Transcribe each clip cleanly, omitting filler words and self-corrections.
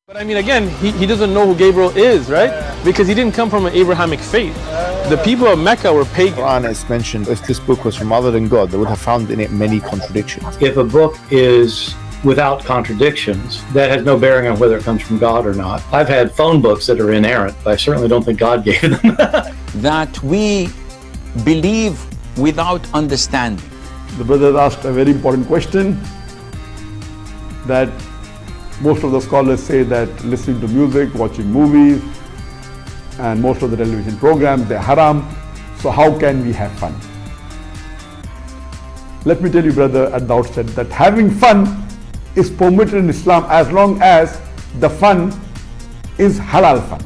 But I mean, again, he doesn't know who Gabriel is, right? Because he didn't come from an Abrahamic faith. The people of Mecca were pagan. Quran is mentioned, if this book was from other than God, they would have found in it many contradictions. If a book is without contradictions, that has no bearing on whether it comes from God or not. I've had phone books that are inerrant, but I certainly don't think God gave them. That we believe without understanding. The brother asked a very important question, that most of the scholars say that listening to music, watching movies, and most of the television programs, they're haram. So how can we have fun? Let me tell you, brother, at the outset, that having fun is permitted in Islam as long as the fun is halal fun.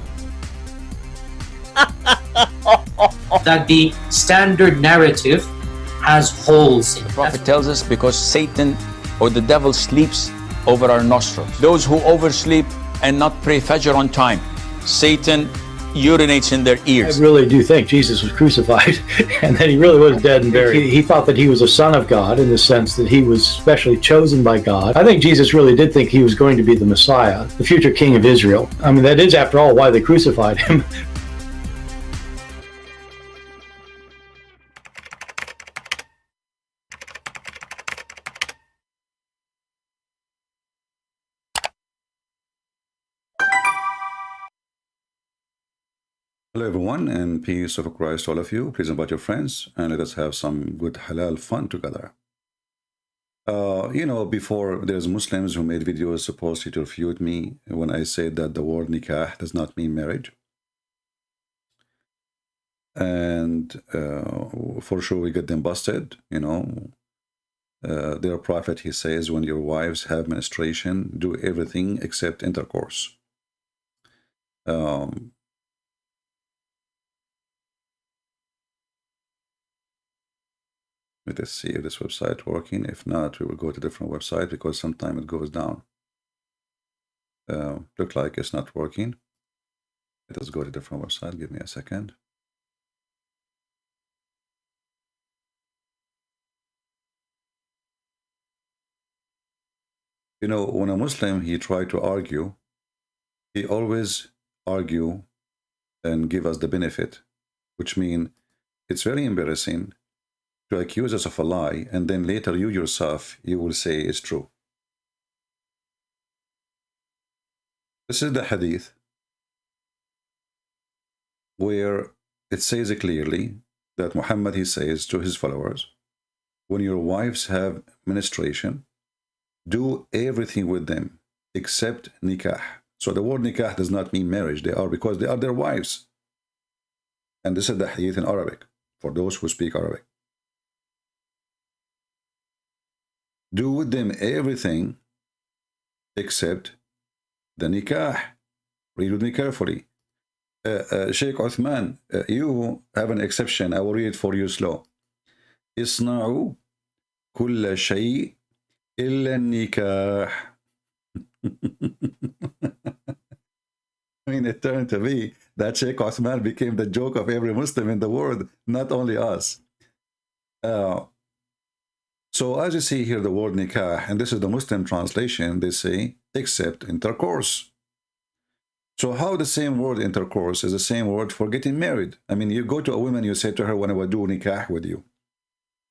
That the standard narrative has holes in it. The Prophet tells us because Satan or the devil sleeps over our nostrils. Those who oversleep and not pray Fajr on time, Satan urinates in their ears. I really do think Jesus was crucified and that he really was dead and buried. He thought that he was a son of God in the sense that he was specially chosen by God. I think Jesus really did think he was going to be the Messiah, the future king of Israel. I mean, that is, after all, why they crucified him. Hello everyone, and peace of Christ all of you. Please invite your friends and let us have some good halal fun together. Before there's Muslims who made videos supposedly to refute me when I said that the word nikah does not mean marriage. And for sure we get them busted, Their prophet, he says, when your wives have menstruation, do everything except intercourse. Let us see if this website working. If not, we will go to a different website because sometimes it goes down. Look like it's not working. Let us go to a different website. Give me a second. When a Muslim, he try to argue, he always argue and give us the benefit, which means it's very embarrassing to accuse us of a lie, and then later you yourself, you will say it's true. This is the hadith where it says clearly that Muhammad, he says to his followers, when your wives have menstruation, do everything with them except nikah. So the word nikah does not mean marriage. Because they are their wives. And this is the hadith in Arabic for those who speak Arabic. Do with them everything except the nikah. Read with me carefully. Sheikh Uthman, you have an exception. I will read it for you slow. Isna'u kulla shay illa nikah. I mean, it turned to be that Sheikh Uthman became the joke of every Muslim in the world, not only us. So as you see here, the word nikah, and this is the Muslim translation, they say, except intercourse. So how the same word intercourse is the same word for getting married? I mean, you go to a woman, you say to her, when I will do nikah with you.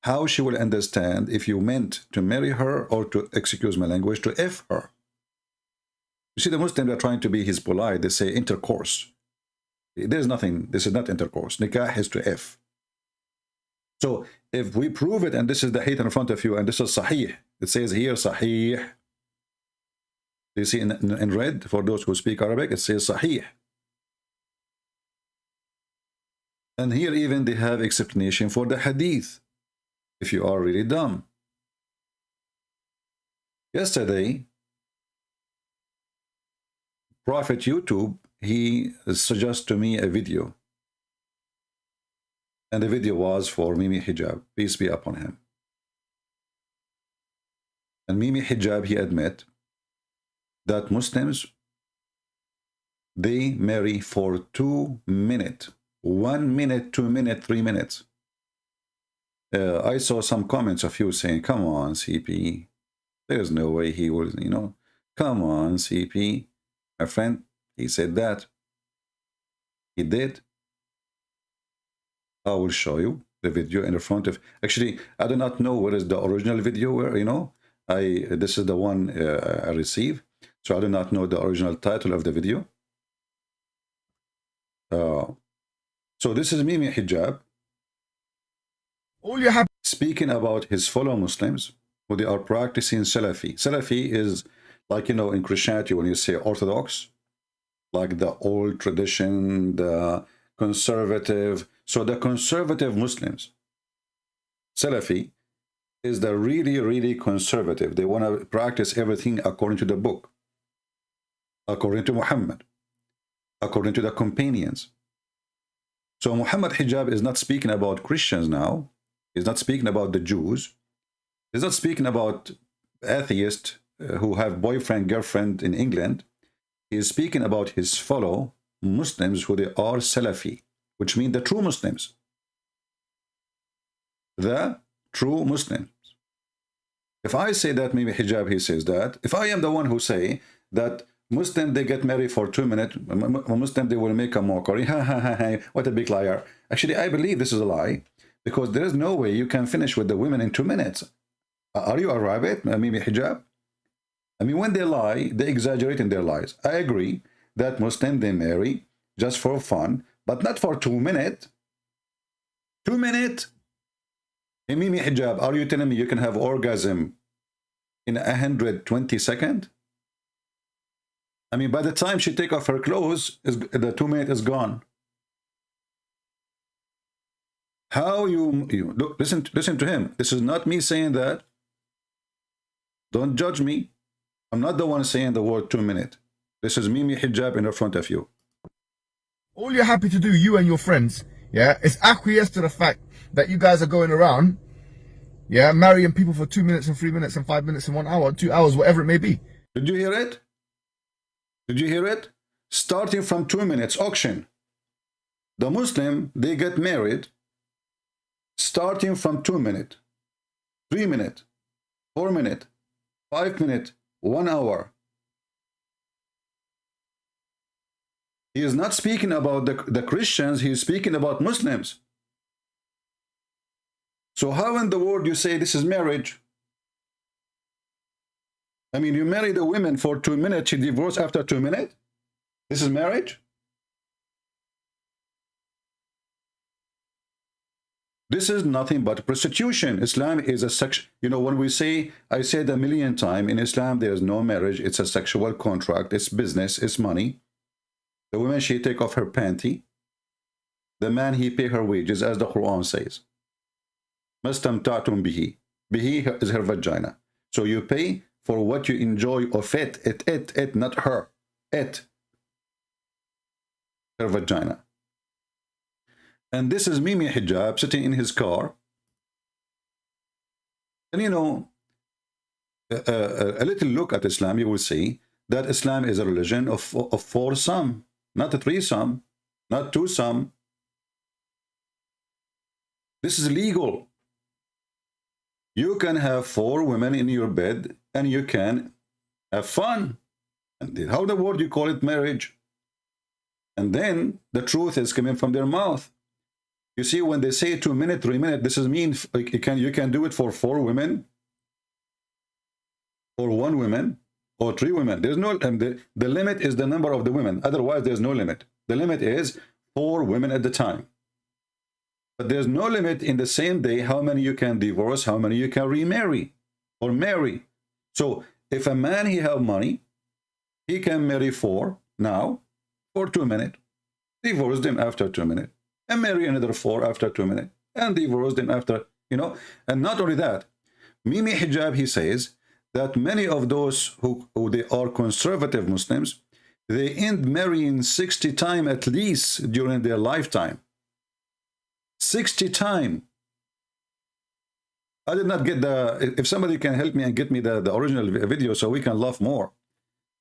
How she will understand if you meant to marry her or to, excuse my language, to F her? You see, the Muslims are trying to be his polite. They say intercourse. There's nothing. This is not intercourse. Nikah is to F. So if we prove it, and this is the hadith in front of you, and this is sahih, it says here sahih. You see in red, for those who speak Arabic, it says sahih. And here even they have explanation for the hadith, if you are really dumb. Yesterday, Prophet YouTube, he suggested to me a video. And the video was for Mimi Hijab, peace be upon him. And Mimi Hijab, he admit that Muslims, they marry for 2 minutes. 1 minute, 2 minutes, 3 minutes. I saw some comments of you saying, come on, CP. There's no way he will, come on, CP. My friend, he said that. He did. I will show you the video in the front of. Actually, I do not know what is the original video. Where this is the one I received, so I do not know the original title of the video. So this is Mimi Hijab. All you have Speaking about his fellow Muslims who they are practicing Salafi. Salafi is like, in Christianity when you say Orthodox, like the old tradition, the conservative. So the conservative Muslims, Salafi, is the really, really conservative. They want to practice everything according to the book, according to Muhammad, according to the companions. So Muhammad Hijab is not speaking about Christians now. He's not speaking about the Jews. He's not speaking about atheists who have boyfriend, girlfriend in England. He is speaking about his fellow Muslims who they are Salafi, which means the true Muslims. The true Muslims. If I say that, maybe Hijab, he says that. If I am the one who say that Muslim, they get married for 2 minutes, Muslim, they will make a mockery, ha ha ha ha, what a big liar. Actually, I believe this is a lie, because there is no way you can finish with the women in 2 minutes. Are you a rabbit, maybe Hijab? I mean, when they lie, they exaggerate in their lies. I agree that Muslim, they marry just for fun, but not for 2 minutes. 2 minutes? Hey, Mimi Hijab, are you telling me you can have orgasm in 120 seconds? I mean, by the time she take off her clothes, the 2 minutes is gone. How you look, listen to him. This is not me saying that. Don't judge me. I'm not the one saying the word 2 minutes. This is Mimi Hijab in the front of you. all you're happy to do, you and your friends, yeah, is acquiesce to the fact that you guys are going around, yeah, marrying people for 2 minutes and 3 minutes and 5 minutes and 1 hour, 2 hours, whatever it may be. Did you hear it? Did you hear it? Starting from 2 minutes, auction. The Muslim, they get married starting from 2 minutes, 3 minutes, 4 minutes, 5 minutes, 1 hour. He is not speaking about the Christians, he is speaking about Muslims. So how in the world you say this is marriage? I mean, you marry the women for 2 minutes, she divorce after 2 minutes? This is marriage? This is nothing but prostitution. Islam is a sex. You know, when we say, I said a million times, in Islam there is no marriage. It's a sexual contract. It's business. It's money. The woman, she take off her panty. The man, he pay her wages, as the Quran says. Mastamta'tum bihi. Bihi is her vagina. So you pay for what you enjoy of it, not her. It. Her vagina. And this is Mimi Hijab sitting in his car. And you know, a little look at Islam, you will see that Islam is a religion of foursome, not a threesome, not twosome. This is legal. You can have 4 women in your bed and you can have fun. And how the word you call it marriage? And then the truth is coming from their mouth. You see, when they say 2 minutes, 3 minutes, this is mean like you can do it for 4 women, or 1 woman, or 3 women. There's no the limit is the number of the women. Otherwise, there's no limit. The limit is 4 women at the time. But there's no limit in the same day how many you can divorce, how many you can remarry or marry. So if a man he have money, he can marry 4 now for 2 minutes, divorce them after 2 minutes. And marry another 4 after 2 minutes, and divorce them after, you know. And not only that, Mimi Hijab, he says that many of those who they are conservative Muslims, they end marrying 60 times at least during their lifetime. 60 times. I did not get the, if somebody can help me and get me the original video so we can laugh more.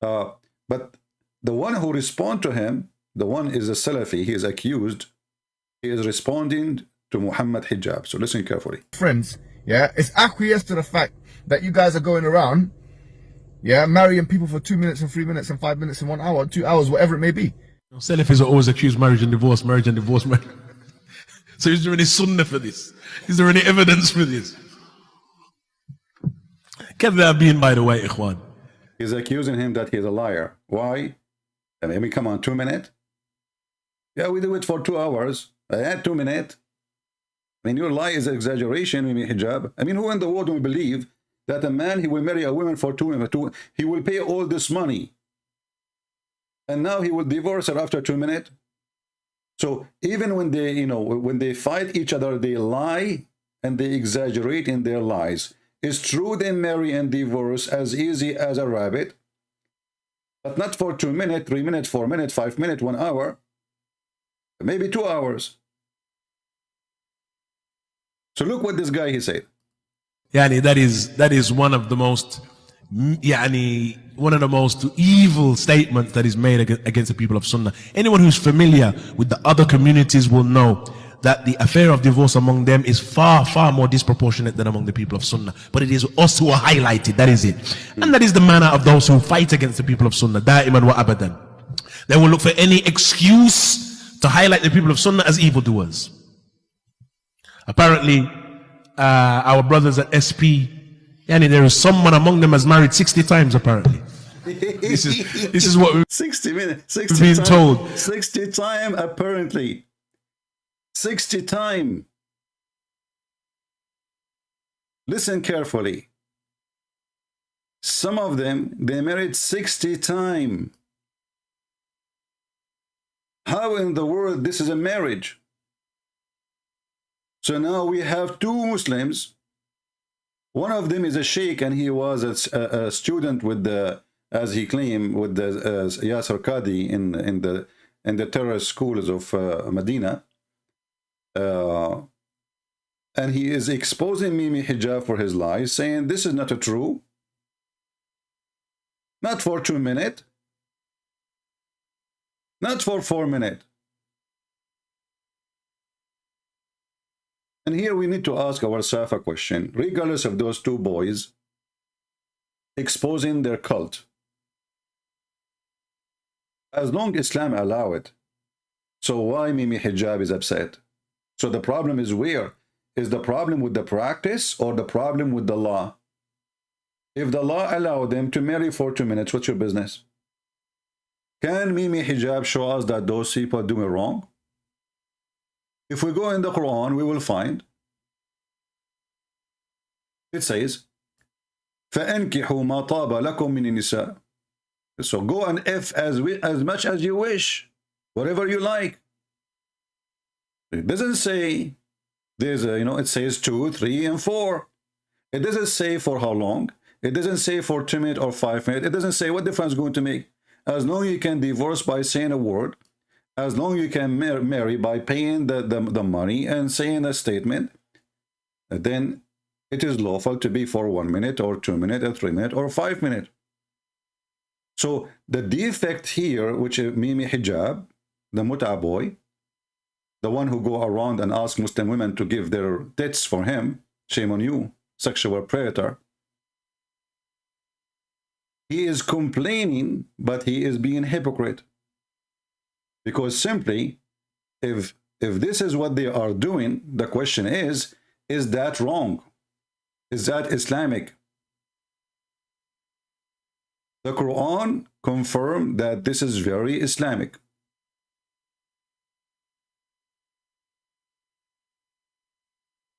But the one who respond to him, the one is a Salafi, he is accused. He is responding to Muhammad Hijab. So listen carefully. Friends, yeah, is acquiesce to the fact that you guys are going around, Yeah, marrying people for 2 minutes and 3 minutes and 5 minutes and 1 hour, 2 hours, whatever it may be. Salafis are always accused marriage and divorce, marriage and divorce, marriage. So is there any sunnah for this? Is there any evidence for this? كذابين, by the way, ikhwan. He's accusing him that he's a liar. Why? I mean, come on, 2 minutes? Yeah, we do it for 2 hours. I had 2 minutes. I mean, your lie is exaggeration, Mimi Hijab. I mean, who in the world will believe that a man, he will marry a woman for 2 minutes, he will pay all this money, and now he will divorce her after 2 minutes? So even when they, you know, when they fight each other, they lie and they exaggerate in their lies. It's true they marry and divorce as easy as a rabbit, but not for 2 minutes, 3 minutes, 4 minutes, 5 minutes, 1 hour, maybe 2 hours. So look what this guy, he said. Yani that is one of the most evil statements that is made against the people of Sunnah. Anyone who's familiar with the other communities will know that the affair of divorce among them is far, far more disproportionate than among the people of Sunnah. But it is us who are highlighted, that is it. And that is the manner of those who fight against the people of Sunnah, da'iman wa abadan. They will look for any excuse to highlight the people of Sunnah as evildoers. Apparently, our brothers at SP, yani there is someone among them has married 60 times apparently. This is what we've 60 minutes, 60 been time, told. 60 time apparently. 60 time. Listen carefully. Some of them, they married 60 time. How in the world this is a marriage? So now we have 2 Muslims. One of them is a sheikh, and he was a student with the, as he claimed, with the Yasser Qadi in the terrorist schools of Medina. And he is exposing Mimi Hijab for his lies, saying this is not true. Not for 2 minutes. Not for 4 minutes. And here we need to ask ourselves a question, regardless of those 2 boys exposing their cult. As long as Islam allow it, so why Mimi Hijab is upset? So the problem is where? Is the problem with the practice or the problem with the law? If the law allow them to marry for 2 minutes, what's your business? Can Mimi Hijab show us that those people are doing wrong? If we go in the Quran, we will find it says, فَأَنْكِحُوا مَا طَابَ لَكُم مِّنِ النِّسَاءِ. So go and F as much as you wish, whatever you like. It doesn't say there's a, it says 2, 3, and 4. It doesn't say for how long. It doesn't say for 2 minutes or 5 minutes. It doesn't say what difference it's going to make. As long as you can divorce by saying a word, as long as you can marry by paying the money and saying a statement, then it is lawful to be for 1 minute or 2 minutes or 3 minutes or 5 minutes. So the defect here, which is Mimi Hijab, the Mut'a boy, the one who go around and ask Muslim women to give their tits for him, shame on you, sexual predator. He is complaining, but he is being hypocrite. Because simply, if this is what they are doing, the question is that wrong? Is that Islamic? The Quran confirmed that this is very Islamic.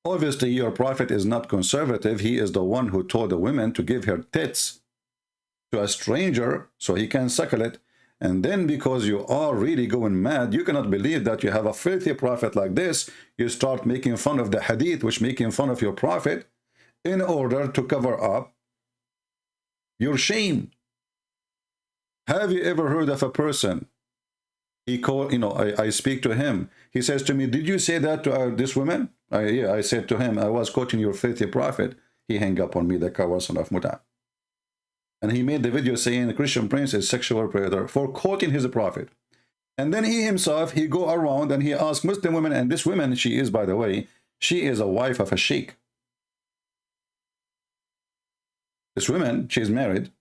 Obviously, your prophet is not conservative. He is the one who told the women to give her tits to a stranger so he can suckle it. And then because you are really going mad, you cannot believe that you have a filthy prophet like this, you start making fun of the hadith, which making fun of your prophet, in order to cover up your shame. Have you ever heard of a person, he called, I speak to him, he says to me, did you say that to this woman? Yeah, I said to him, I was quoting your filthy prophet. He hung up on me, the coward son of Muta. And he made the video saying the Christian prince is sexual predator for quoting his prophet. And then he himself, he go around and he asks Muslim women, and this woman, she is, by the way, she is a wife of a sheikh. This woman, she is married,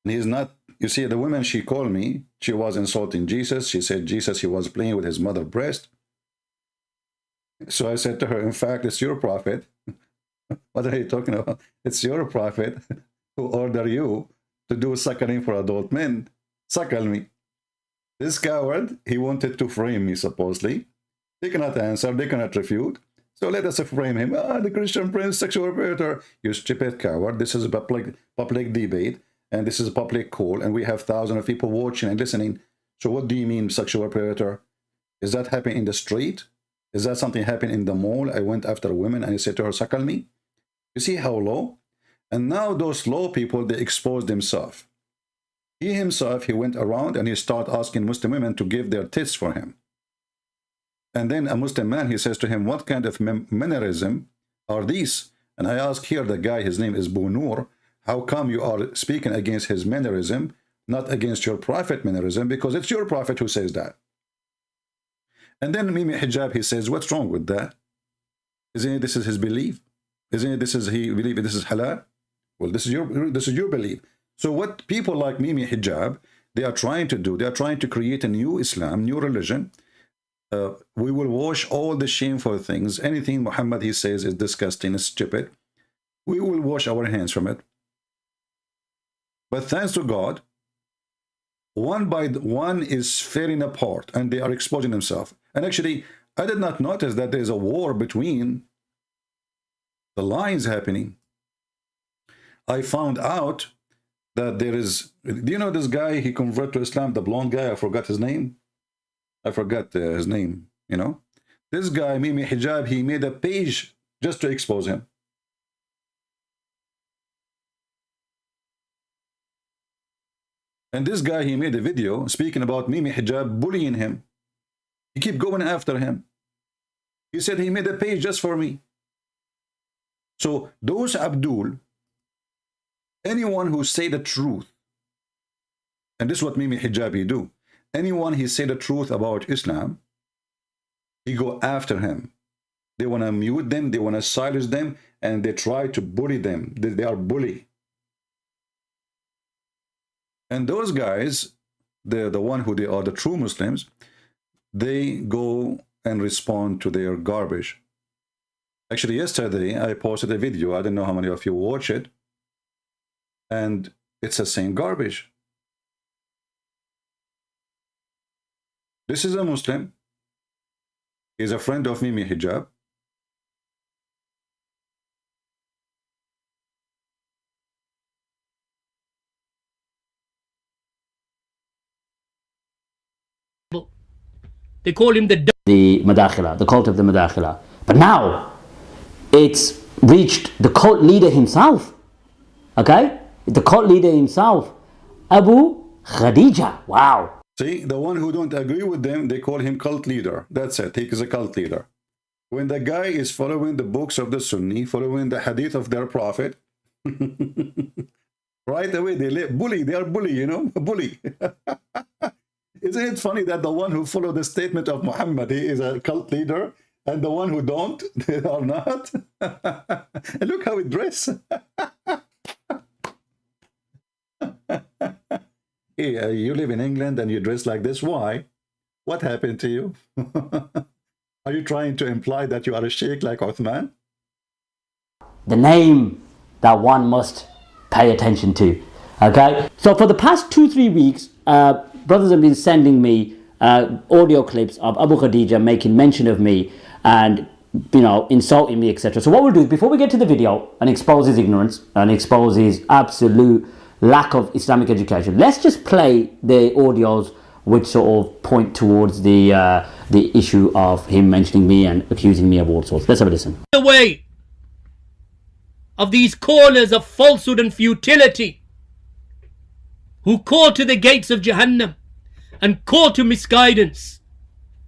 And he's not, you see, the woman she called me, she was insulting Jesus. She said Jesus, he was playing with his mother's breast. So I said to her, in fact, it's your prophet. What are you talking about? It's your prophet who ordered you to do suckling for adult men. Suckle me. This coward, he wanted to frame me, supposedly. They cannot answer, they cannot refute. So let us frame him. Ah, the Christian prince, sexual predator. You stupid coward. This is a public debate, and this is a public call, and we have thousands of people watching and listening. So what do you mean, sexual predator? Is that happening in the street? Is that something happening in the mall? I went after a woman and I said to her, suckle me. You see how low? And now those low people, they expose themselves. He himself, he went around and he started asking Muslim women to give their tits for him. And then a Muslim man, he says to him, what kind of mannerism are these? And I ask here the guy, his name is Bunur, how come you are speaking against his mannerism, not against your prophet mannerism? Because it's your prophet who says that. And then Mimi Hijab, he says, what's wrong with that? Isn't it this is his belief? Isn't it this is he believe this is halal? Well, this is your belief. So what people like Mimi Hijab, they are trying to do, they are trying to create a new Islam, new religion. We will wash all the shameful things. Anything Muhammad, he says, is disgusting, is stupid. We will wash our hands from it. But thanks to God, one by one is falling apart, and they are exposing themselves. And actually, I did not notice that there is a war between the lines happening. I found out that there is, do you know this guy, he converted to Islam, the blonde guy, I forgot his name. I forgot his name, you know. This guy, Mimi Hijab, he made a page just to expose him. And this guy, he made a video speaking about Mimi Hijab bullying him. He kept going after him. He said he made a page just for me. So those Abdul, anyone who say the truth, and this is what Mimi Hijab he do, anyone he say the truth about Islam, he go after him. They want to mute them, they want to silence them, and they try to bully them. They are bully. And those guys, the one who they are the true Muslims, they go and respond to their garbage. Actually, yesterday I posted a video. I don't know how many of you watch it, and it's the same garbage. This is a Muslim. He's a friend of Mimi Hijab. They call him the Madakhila, the cult of the Madakhila. But now it's reached the cult leader himself. Okay? The cult leader himself, Abu Khadija. Wow. See, the one who don't agree with them, they call him cult leader. That's it. He is a cult leader. When the guy is following the books of the Sunni, following the hadith of their prophet, right away they bully. They are bully, you know, bully. Isn't it funny that the one who follow the statement of Muhammad, he is a cult leader, and the one who don't, they are not? And look how he dress. Hey, you live in England and you dress like this. Why? What happened to you? Are you trying to imply that you are a sheikh like Uthman? The name that one must pay attention to. Okay? So for the past 2-3 weeks, brothers have been sending me audio clips of Abu Khadija making mention of me and, you know, insulting me, etc. So what we'll do is, before we get to the video and expose his ignorance and expose his absolute lack of Islamic education, let's just play the audios which sort of point towards the issue of him mentioning me and accusing me of all sorts. Let's have a listen. The way of these callers of falsehood and futility, who call to the gates of Jahannam and call to misguidance,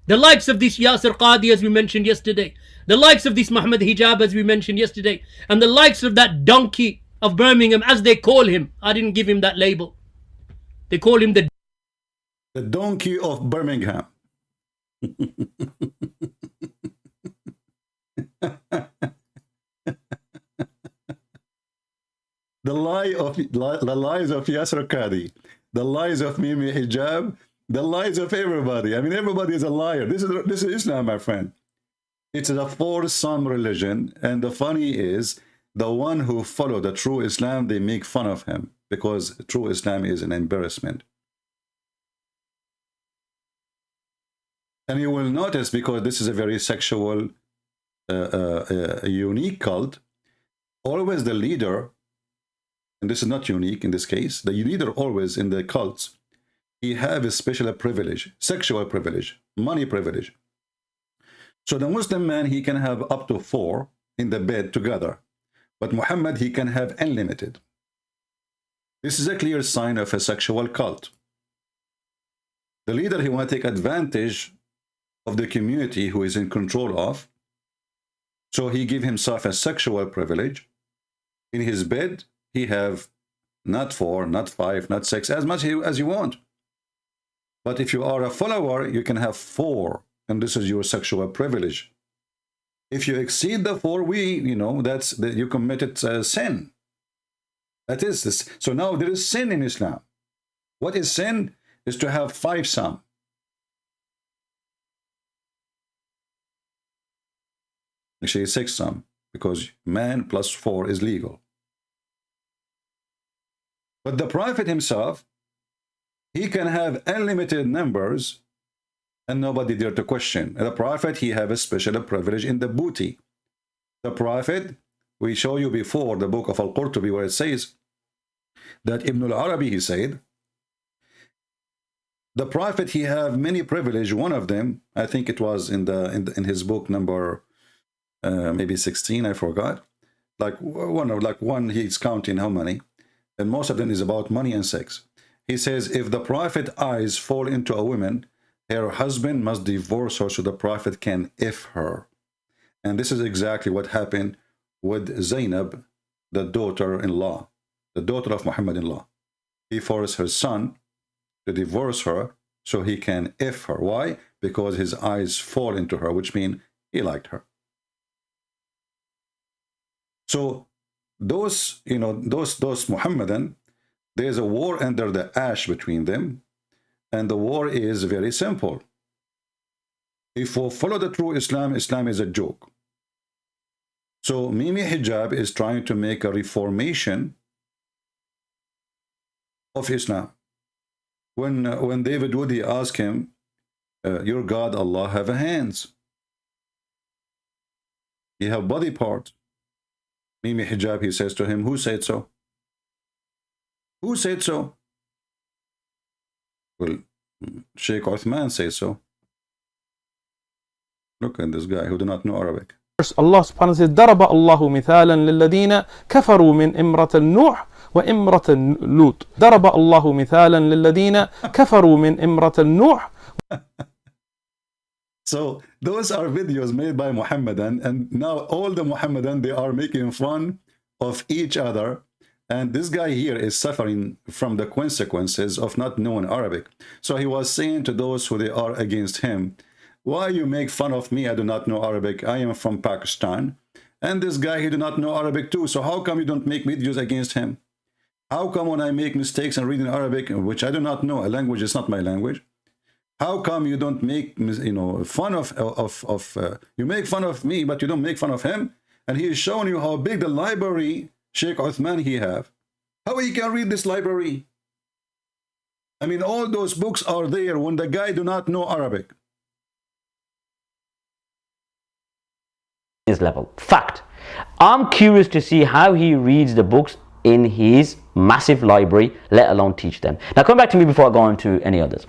the likes of this Yasir Qadi, as we mentioned yesterday, the likes of this Muhammad Hijab, as we mentioned yesterday, and the likes of that donkey of Birmingham, as they call him. I didn't give him that label. They call him the donkey of Birmingham. the lies of Yasser Qadi, the lies of Mimi Hijab, the lies of everybody. I mean, everybody is a liar. This is Islam, my friend. It's a four-some religion, and the funny is, the one who follow the true Islam, they make fun of him because true Islam is an embarrassment. And you will notice, because this is a very sexual, unique cult, always the leader, and this is not unique in this case, the leader always in the cults, he have a special privilege, sexual privilege, money privilege. So the Muslim man, he can have up to 4 in the bed together. But Muhammad, he can have unlimited. This is a clear sign of a sexual cult. The leader, he want to take advantage of the community who is in control of. So he give himself a sexual privilege. In his bed, he have not 4, not 5, not 6, as much as you want. But if you are a follower, you can have 4, and this is your sexual privilege. If you exceed the 4, that's you committed sin. That is this. So now there is sin in Islam. What is sin? Is to have 5 some. Actually 6 some, because man plus 4 is legal. But the Prophet himself, he can have unlimited numbers and nobody dare to question. The Prophet, he have a special privilege in the booty. The Prophet, we show you before the book of Al-Qurtubi, where it says that Ibn al-Arabi, he said, the Prophet, he have many privilege. One of them, I think it was in his book number maybe 16, I forgot. Like one, he's counting how many, and most of them is about money and sex. He says, if the Prophet eyes fall into a woman, her husband must divorce her so the Prophet can if her. And this is exactly what happened with Zainab, the daughter-in-law, the daughter of Muhammad-in-law. He forced her son to divorce her so he can if her. Why? Because his eyes fall into her, which means he liked her. So those Muhammadan, there's a war under the ash between them. And the war is very simple. If we follow the true Islam, Islam is a joke. So Mimi Hijab is trying to make a reformation of Islam. When David Woody asked him, your God Allah have a hands. He have body part. Mimi Hijab, he says to him, who said so? Who said so? Well, Sheikh Uthman says so. Look at this guy who do not know Arabic. Allah subhanahu wa ta'ala says, ضرب الله مثالا للذين كفروا من امرأة نوح وامرأة لوط. ضرب الله مثالا للذين كفروا من امرأة نوح. So those are videos made by Muhammadan, and now all the Muhammadan, they are making fun of each other. And this guy here is suffering from the consequences of not knowing Arabic. So he was saying to those who they are against him, why you make fun of me? I do not know Arabic. I am from Pakistan. And this guy, he do not know Arabic too. So how come you don't make videos against him? How come when I make mistakes and reading Arabic, which I do not know, a language is not my language, how come you don't make, fun you make fun of me, but you don't make fun of him? And he is showing you how big the library Sheikh Uthman he have. How he can read this library? I mean, all those books are there when the guy do not know Arabic. His level. Fact. I'm curious to see how he reads the books in his massive library, let alone teach them. Now come back to me before I go on to any others.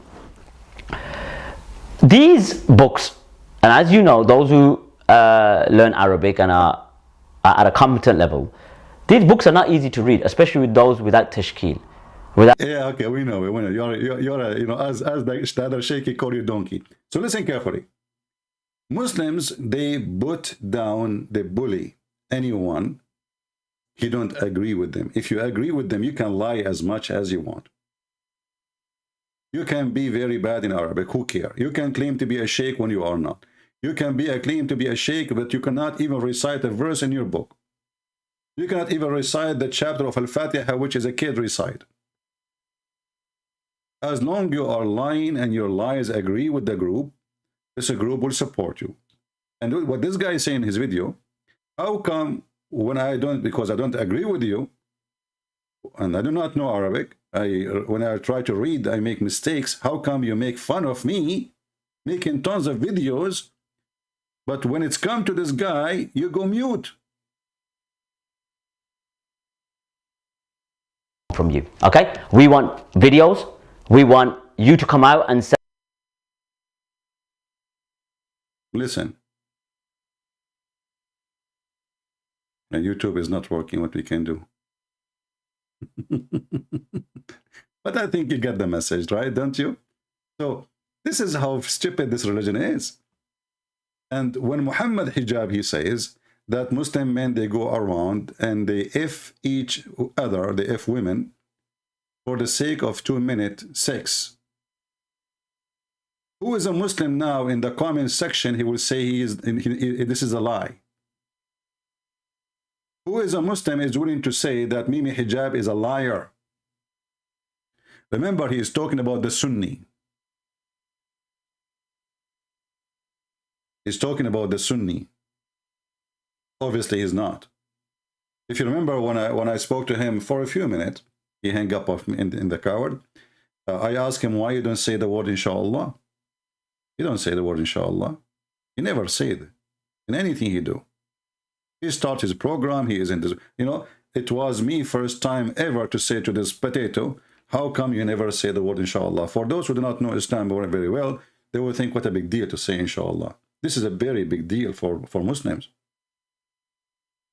These books, and as you know, those who learn Arabic and are at a competent level, these books are not easy to read, especially with those without tashkil. Yeah, okay, we know. You're as the other shaky call you donkey. So listen carefully. Muslims, they put down, they bully anyone he don't agree with them. If you agree with them, you can lie as much as you want. You can be very bad in Arabic, who cares? You can claim to be a sheikh when you are not. You can claim to be a sheikh, but you cannot even recite a verse in your book. You cannot even recite the chapter of Al-Fatiha, which is a kid recite. As long you are lying and your lies agree with the group, this group will support you. And what this guy is saying in his video, how come when I don't, because I don't agree with you, and I do not know Arabic, when I try to read, I make mistakes. How come you make fun of me, making tons of videos, but when it's come to this guy, you go mute? From you, okay? We want videos. We want you to come out and say. Listen. And YouTube is not working, what we can do. But I think you get the message, right? Don't you? So this is how stupid this religion is. And when Muhammad Hijab, he says that Muslim men, they go around and they F each other, they F women for the sake of 2-minute sex. Who is a Muslim now in the comment section? He will say this is a lie. Who is a Muslim is willing to say that Mimi Hijab is a liar? Remember, he is talking about the Sunni. He's talking about the Sunni. Obviously, he's not. If you remember, when I spoke to him for a few minutes, he hung up off me in the coward. I asked him why you don't say the word inshallah. He don't say the word inshallah. He never say it in anything he do. He starts his program. He is in this. You know, it was me first time ever to say to this potato, how come you never say the word inshallah? For those who do not know Islam very well, they will think what a big deal to say inshallah. This is a very big deal for Muslims.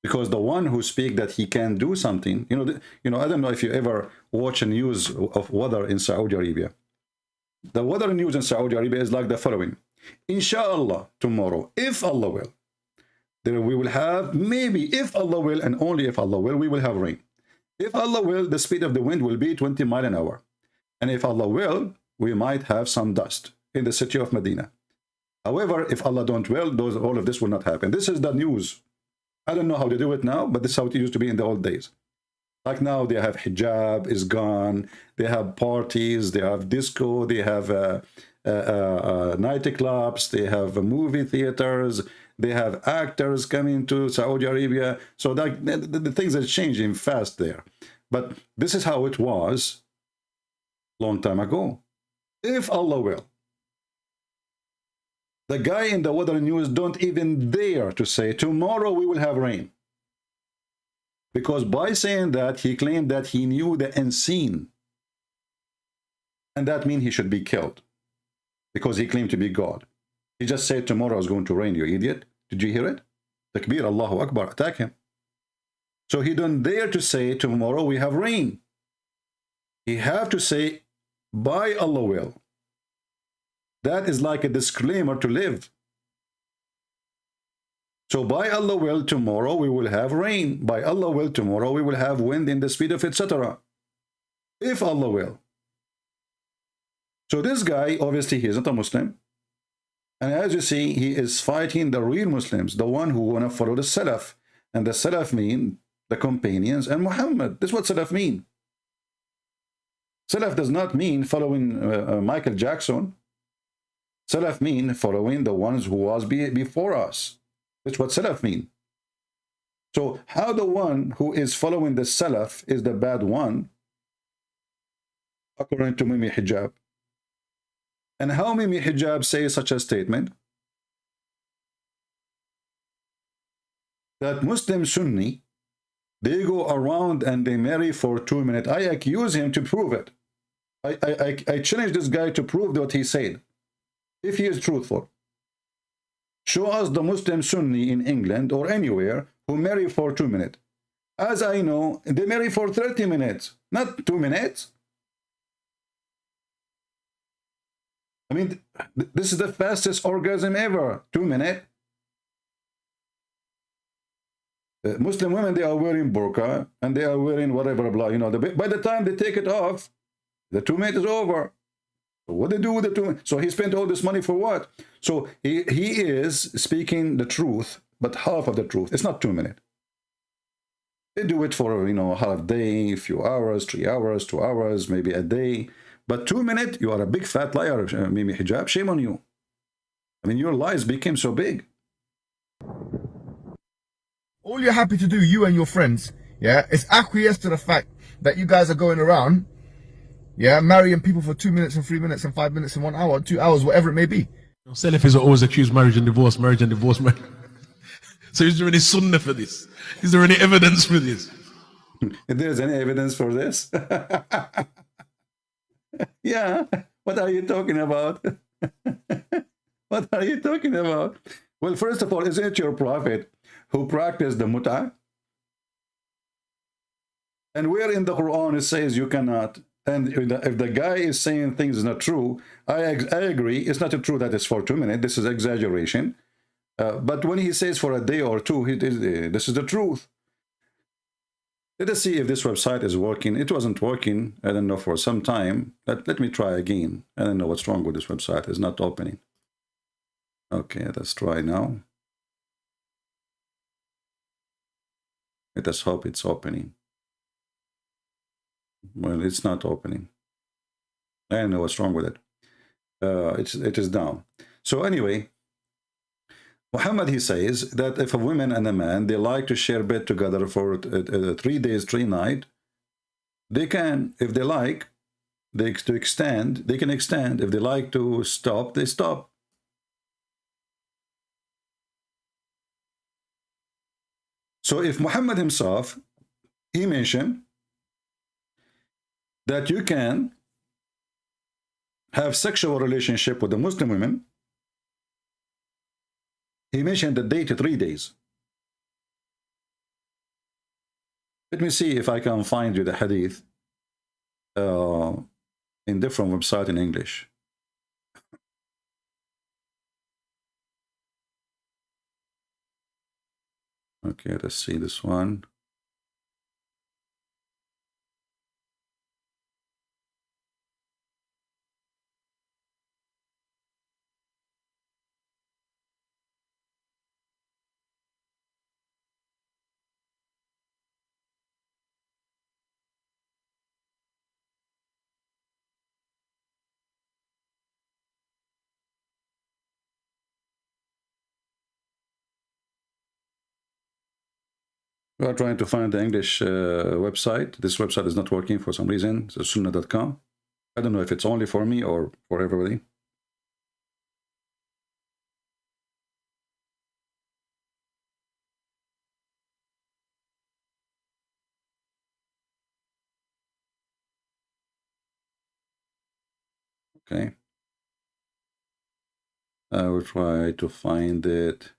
Because the one who speak that he can do something, you know, I don't know if you ever watch a news of weather in Saudi Arabia. The weather news in Saudi Arabia is like the following. Inshallah, tomorrow, if Allah will, there we will have, maybe if Allah will, and only if Allah will, we will have rain. If Allah will, the speed of the wind will be 20 miles an hour. And if Allah will, we might have some dust in the city of Medina. However, if Allah don't will, all of this will not happen. This is the news. I don't know how they do it now, but this is how it used to be in the old days. Like now, they have hijab is gone. They have parties. They have disco. They have nightclubs. They have movie theaters. They have actors coming to Saudi Arabia. So the things are changing fast there. But this is how it was long time ago. If Allah will. The guy in the weather news don't even dare to say, tomorrow we will have rain. Because by saying that, he claimed that he knew the unseen. And that means he should be killed. Because he claimed to be God. He just said tomorrow is going to rain, you idiot. Did you hear it? Takbir, Allahu Akbar, attack him. So he don't dare to say tomorrow we have rain. He have to say, by Allah will. That is like a disclaimer to live. So by Allah will, tomorrow we will have rain. By Allah will, tomorrow we will have wind in the speed of etc. If Allah will. So this guy, obviously he isn't a Muslim. And as you see, he is fighting the real Muslims, the one who want to follow the Salaf. And the Salaf mean the companions and Muhammad. This is what Salaf mean. Salaf does not mean following Michael Jackson. Salaf mean following the ones who was before us. That's what Salaf mean. So how the one who is following the Salaf is the bad one, according to Mimi Hijab? And how Mimi Hijab says such a statement? That Muslim Sunni, they go around and they marry for 2 minutes. I accuse him to prove it. I challenge this guy to prove what he said. If he is truthful. Show us the Muslim Sunni in England or anywhere who marry for 2 minutes. As I know, they marry for 30 minutes, not 2 minutes. I mean, this is the fastest orgasm ever, 2 minutes. Muslim women, they are wearing burqa and they are wearing whatever, blah, you know, by the time they take it off, the 2 minutes is over. So what do they do with the 2 minutes? So he spent all this money for what? So he is speaking the truth, but half of the truth. It's not 2 minutes. They do it for, you know, half day, a few hours, 3 hours, 2 hours, maybe a day. But 2 minutes, you are a big fat liar, Mimi Hijab. Shame on you. I mean, your lies became so big. All you're happy to do, you and your friends, yeah, is acquiesce to the fact that you guys are going around, yeah, marrying people for 2 minutes and 3 minutes and 5 minutes and 1 hour, 2 hours, whatever it may be. Salafis are always accused marriage and divorce, marriage and divorce. So is there any sunnah for this? Is there any evidence for this? If there's any evidence for this? Yeah, what are you talking about? What are you talking about? Well, first of all, isn't it your prophet who practiced the mut'ah? And where in the Quran it says you cannot? And if the guy is saying things is not true, I agree, it's not true that it's for 2 minutes. This is exaggeration. But when he says for a day or two, this is the truth. Let us see if this website is working. It wasn't working, I don't know, for some time. Let me try again. I don't know what's wrong with this website. It's not opening. Okay, let's try now. Let us hope it's opening. Well, it's not opening. I don't know what's wrong with it. It is down. So anyway, Muhammad, he says that if a woman and a man, they like to share bed together for 3 days, 3 nights, they can, if they like, they can extend. If they like to stop, they stop. So if Muhammad himself, he mentioned that you can have sexual relationship with the Muslim women, he mentioned the day to 3 days. Let me see if I can find you the hadith in different website in English. Okay, let's see this one. We are trying to find the English website. This website is not working for some reason. It's sunnah.com. I don't know if it's only for me or for everybody. Okay. I will try to find it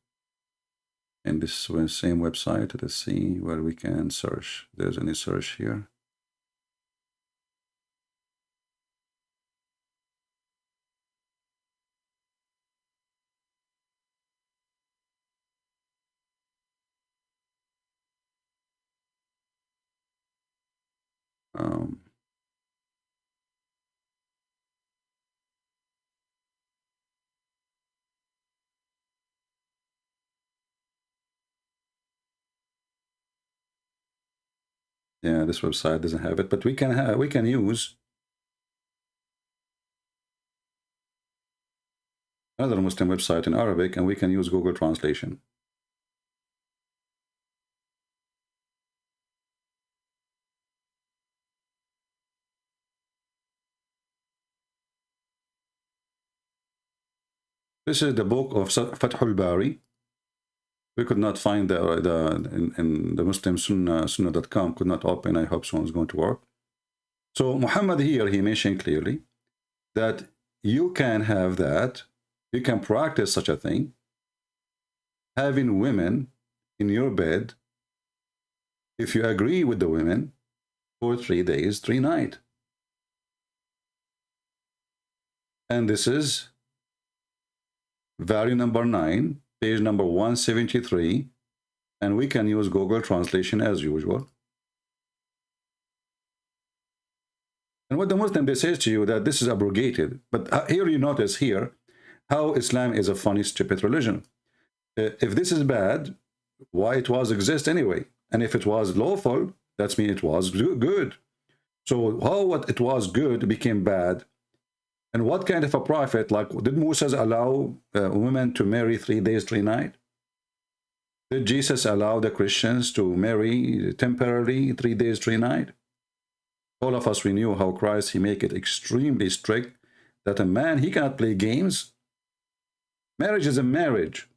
in this same website. Let's see where we can search. If there's any search here. Yeah, this website doesn't have it, but we can use another Muslim website in Arabic, and we can use Google Translation. This is the book of Fathul Bari. We could not find in the Muslim Sunnah.com could not open. I hope someone's going to work. So Muhammad here, he mentioned clearly that you can have that, you can practice such a thing, having women in your bed, if you agree with the women, for 3 days, 3 nights. And this is value number 9, page number 173, and we can use Google Translation as usual. And what the Muslim, they say to you that this is abrogated, but here you notice here how Islam is a funny, stupid religion. If this is bad, why it was exist anyway? And if it was lawful, that means it was good. So how what it was good became bad? And what kind of a prophet, like, did Moses allow women to marry 3 days, 3 nights? Did Jesus allow the Christians to marry temporarily 3 days, 3 nights? All of us, we knew how Christ, he make it extremely strict that a man, he cannot play games. Marriage is a marriage.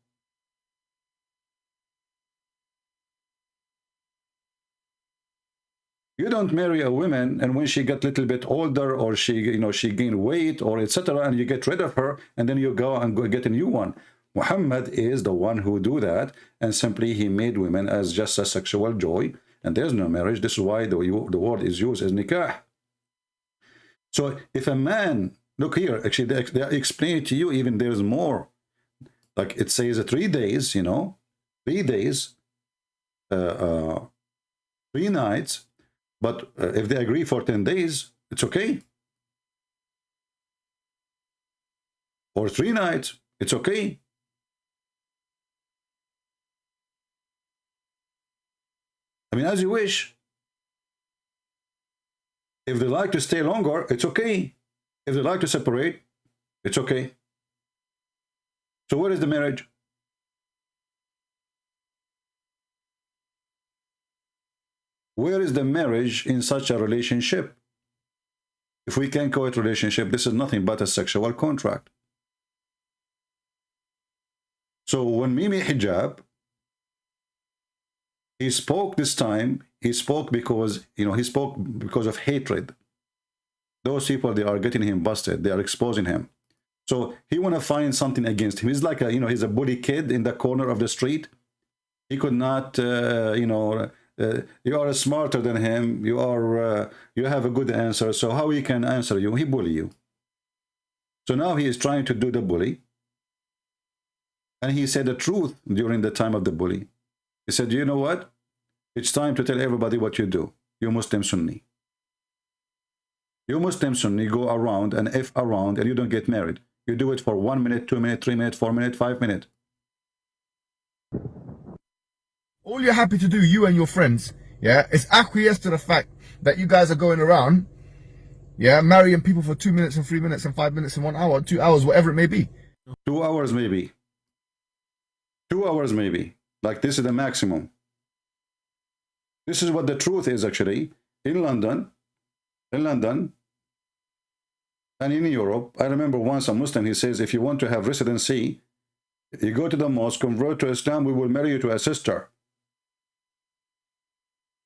You don't marry a woman, and when she get a little bit older, or she, you know, she gain weight, or etc., and you get rid of her, and then you go and go get a new one. Muhammad is the one who do that, and simply he made women as just a sexual joy, and there's no marriage. This is why the word is used as nikah. So if a man, look here, actually they explain it to you, even there's more. Like it says 3 days, you know, 3 days, 3 nights. But if they agree for 10 days, it's okay. Or 3 nights, it's okay. I mean, as you wish. If they like to stay longer, it's okay. If they like to separate, it's okay. So where is the marriage? Where is the marriage in such a relationship? If we can call it relationship, this is nothing but a sexual contract. So when Mimi Hijab, he spoke this time, he spoke because, you know, he spoke because of hatred. Those people, they are getting him busted. They are exposing him. So he want to find something against him. He's like a, you know, he's a bully kid in the corner of the street. He could not, you know, you are smarter than him. You are, you have a good answer. So how he can answer you? He bully you. So now he is trying to do the bully. And he said the truth during the time of the bully. He said, you know what? It's time to tell everybody what you do. You Muslim Sunni. You Muslim Sunni go around and F around and you don't get married. You do it for 1 minute, 2 minutes, 3 minutes, 4 minutes, 5 minutes. All you're happy to do, you and your friends, yeah, is acquiesce to the fact that you guys are going around, yeah, marrying people for 2 minutes and 3 minutes and 5 minutes and 1 hour, 2 hours, whatever it may be. 2 hours maybe. 2 hours maybe. Like this is the maximum. This is what the truth is actually. In London, and in Europe, I remember once a Muslim, he says, if you want to have residency, you go to the mosque, convert to Islam, we will marry you to a sister.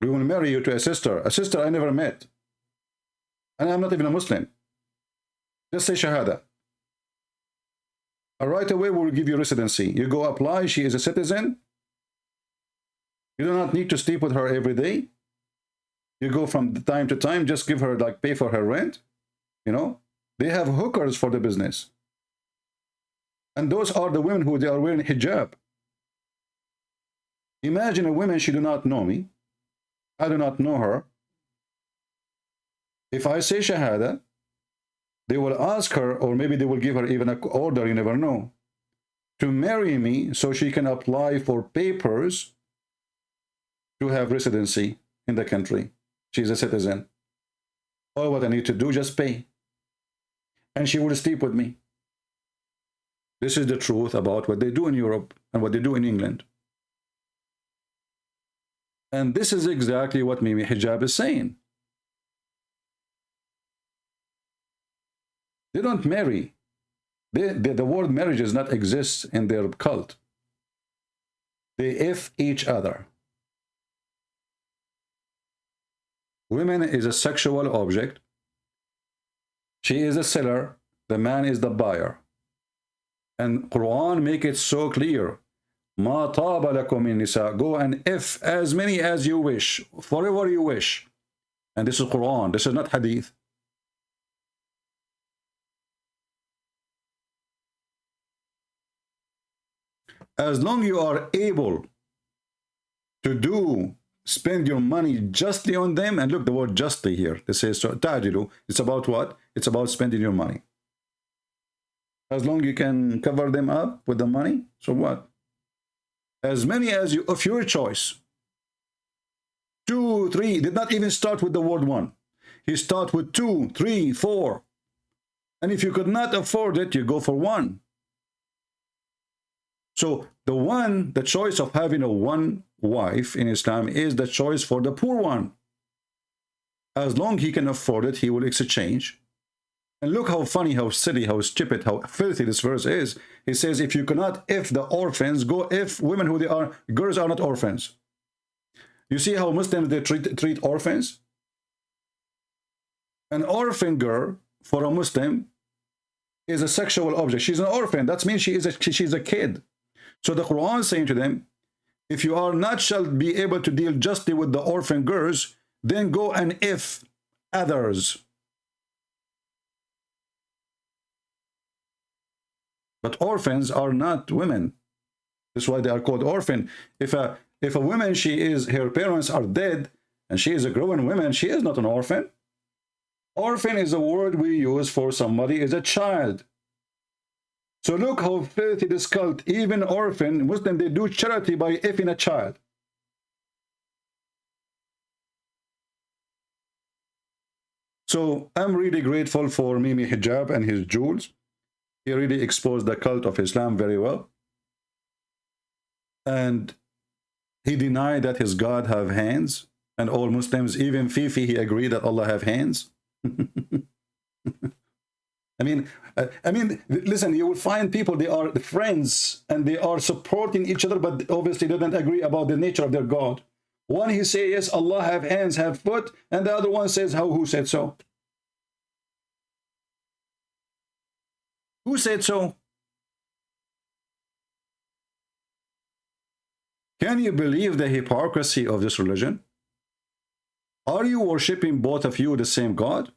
We will marry you to a sister I never met. And I'm not even a Muslim. Just say Shahada. And right away, we will give you residency. You go apply, she is a citizen. You do not need to sleep with her every day. You go from time to time, just give her, like, pay for her rent. You know, they have hookers for the business. And those are the women who they are wearing hijab. Imagine a woman, she do not know me. I do not know her. If I say Shahada, they will ask her, or maybe they will give her even an order, you never know, to marry me so she can apply for papers to have residency in the country. She's a citizen. All what I need to do, just pay. And she will sleep with me. This is the truth about what they do in Europe and what they do in England. And this is exactly what Mimi Hijab is saying. They don't marry. The word marriage does not exist in their cult. They F each other. Women is a sexual object. She is a seller. The man is the buyer. And Quran make it so clear. Ma taba lakum min nisa. Go and F as many as you wish, forever you wish. And this is Quran. This is not Hadith. As long you are able to spend your money justly on them, and look, the word justly here, this says ta'dilu. It's about what? It's about spending your money. As long you can cover them up with the money, so what? As many as you, of your choice. 2, 3. Did not even start with the word 1. He start with 2, 3, 4. And if you could not afford it, you go for 1. So the choice of having a one wife in Islam is the choice for the poor one. As long as he can afford it, he will exchange. And look how funny, how silly, how stupid, how filthy this verse is. He says, if you cannot, if the orphans, go if women who they are, girls are not orphans. You see how Muslims, they treat orphans? An orphan girl, for a Muslim, is a sexual object. She's an orphan. That means she's a kid. So the Quran is saying to them, if you are not shall be able to deal justly with the orphan girls, then go and if others. But orphans are not women. That's why they are called orphan. If a woman, her parents are dead, and she is a grown woman, she is not an orphan. Orphan is a word we use for somebody is a child. So look how filthy this cult, even orphan, Muslim, they do charity by effing a child. So I'm really grateful for Mimi Hijab and his jewels. He really exposed the cult of Islam very well. And he denied that his God have hands. And all Muslims, even Fifi, he agreed that Allah have hands. I mean, listen, you will find people, they are friends and they are supporting each other, but obviously they don't agree about the nature of their God. One, he says, yes, Allah have hands, have foot, and the other one says, who said so? Who said so? Can you believe the hypocrisy of this religion? Are you worshiping both of you the same God?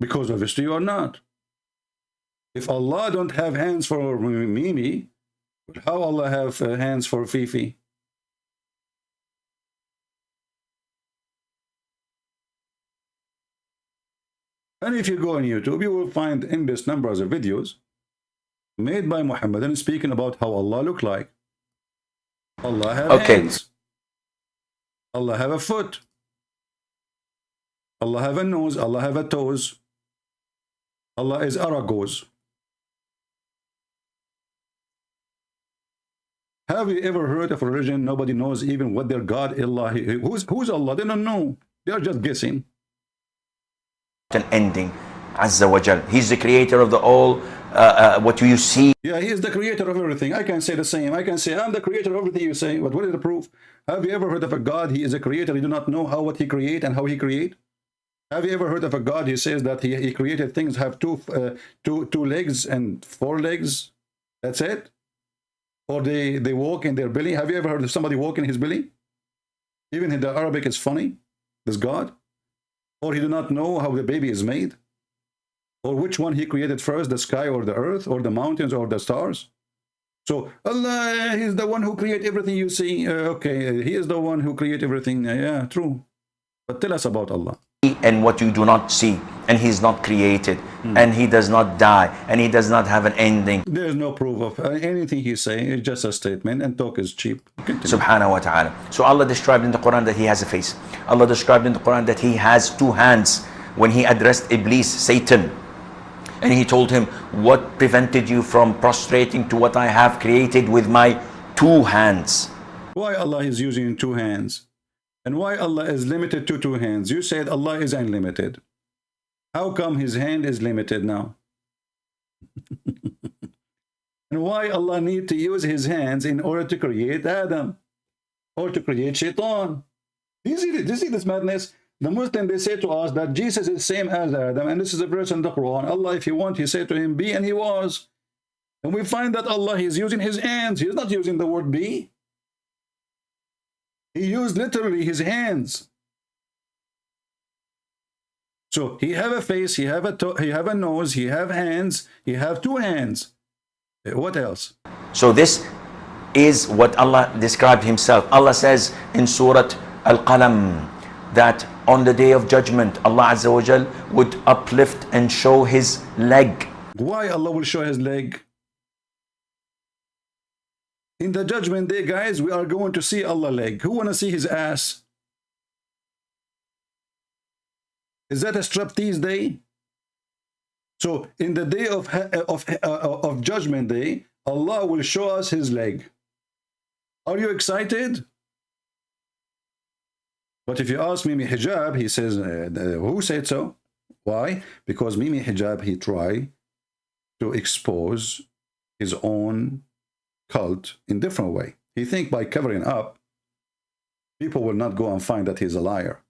Because obviously you are not. If Allah don't have hands for Mimi, how Allah have hands for Fifi? And if you go on YouTube, you will find endless numbers of videos made by Muhammadan speaking about how Allah look like. Allah have hands. Allah have a foot. Allah have a nose. Allah have a toes. Allah is Aragos. Have you ever heard of a religion nobody knows even what their God Allah? Who's Allah? They don't know. They are just guessing. An ending, Azza wa Jal. He's the creator of the all. What you see. Yeah, he is the creator of everything. I can say the same. I can say I'm the creator of everything you say. But what is the proof? Have you ever heard of a God? He is a creator. You do not know what he create and how he create. Have you ever heard of a God? He says that he created things have two legs and 4 legs. That's it. Or they walk in their belly. Have you ever heard of somebody walk in his belly? Even in the Arabic, it's funny. This God. Or he do not know how the baby is made. Or which one he created first, the sky or the earth or the mountains or the stars. So Allah is the one who created everything you see. Okay, he is the one who created everything. Yeah, true. But tell us about Allah. And what you do not see. And he's not created. And he does not die. And he does not have an ending. There is no proof of anything he's saying. It's just a statement. And talk is cheap. Continue. Subhanahu wa ta'ala. So Allah described in the Quran that he has a face. Allah described in the Quran that he has 2 hands. When he addressed Iblis, Satan, and he told him, what prevented you from prostrating to what I have created with my 2 hands? Why Allah is using 2 hands? And why Allah is limited to 2 hands? You said Allah is unlimited. How come his hand is limited now? And why Allah need to use his hands in order to create Adam? Or to create Shaitan? Do you see this madness? The Muslim, they say to us that Jesus is same as Adam, and this is a verse in the Quran. Allah, if you want, he said to him, be, and he was. And we find that Allah is using his hands. He's not using the word be. He used literally his hands. So he have a face, he have a nose, he have hands, he have 2 hands. What else? So this is what Allah described himself. Allah says in Surah Al-Qalam that on the day of judgment, Allah Azza wa Jal would uplift and show his leg. Why Allah will show his leg? In the judgment day, guys, we are going to see Allah leg. Who want to see his ass? Is that a striptease day? So in the day of judgment day, Allah will show us his leg. Are you excited? But if you ask Mimi Hijab, he says, who said so? Why? Because Mimi Hijab, he tried to expose his own cult in different way. He think by covering up, people will not go and find that he's a liar.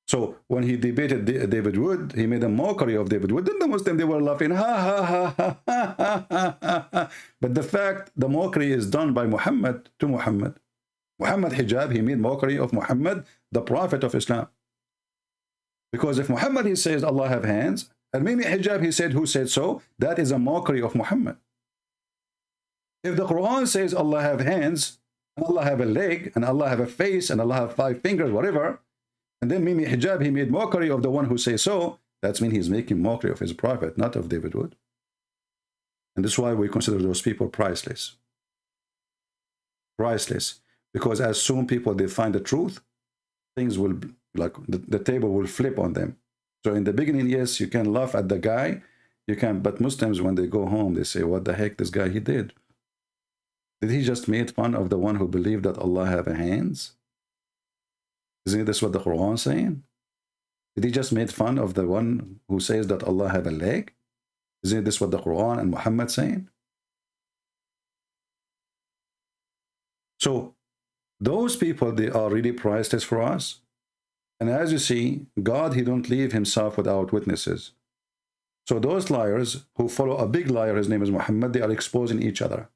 So when he debated David Wood, he made a mockery of David Wood. Then the Muslim, they were laughing, ha ha ha ha ha ha ha ha. But the fact, the mockery is done by Muhammad to Muhammad. Muhammad Hijab, he made mockery of Muhammad, the Prophet of Islam. Because if Muhammad, he says Allah have hands, and Mimi Hijab, he said, who said so? That is a mockery of Muhammad. If the Quran says Allah have hands, and Allah have a leg, and Allah have a face, and Allah have 5 fingers, whatever, and then Mimi Hijab, he made mockery of the one who says so, that means he's making mockery of his prophet, not of David Wood. And this is why we consider those people priceless. Priceless. Because as soon people, they find the truth, things will, like, the table will flip on them. So in the beginning, yes, you can laugh at the guy, you can, but Muslims, when they go home, they say, what the heck this guy, he did? Did he just make fun of the one who believed that Allah have a hands? Isn't this what the Quran is saying? Did he just make fun of the one who says that Allah have a leg? Isn't this what the Quran and Muhammad saying? So those people, they are really priceless for us. And as you see, God, he don't leave himself without witnesses. So those liars who follow a big liar, his name is Muhammad, they are exposing each other.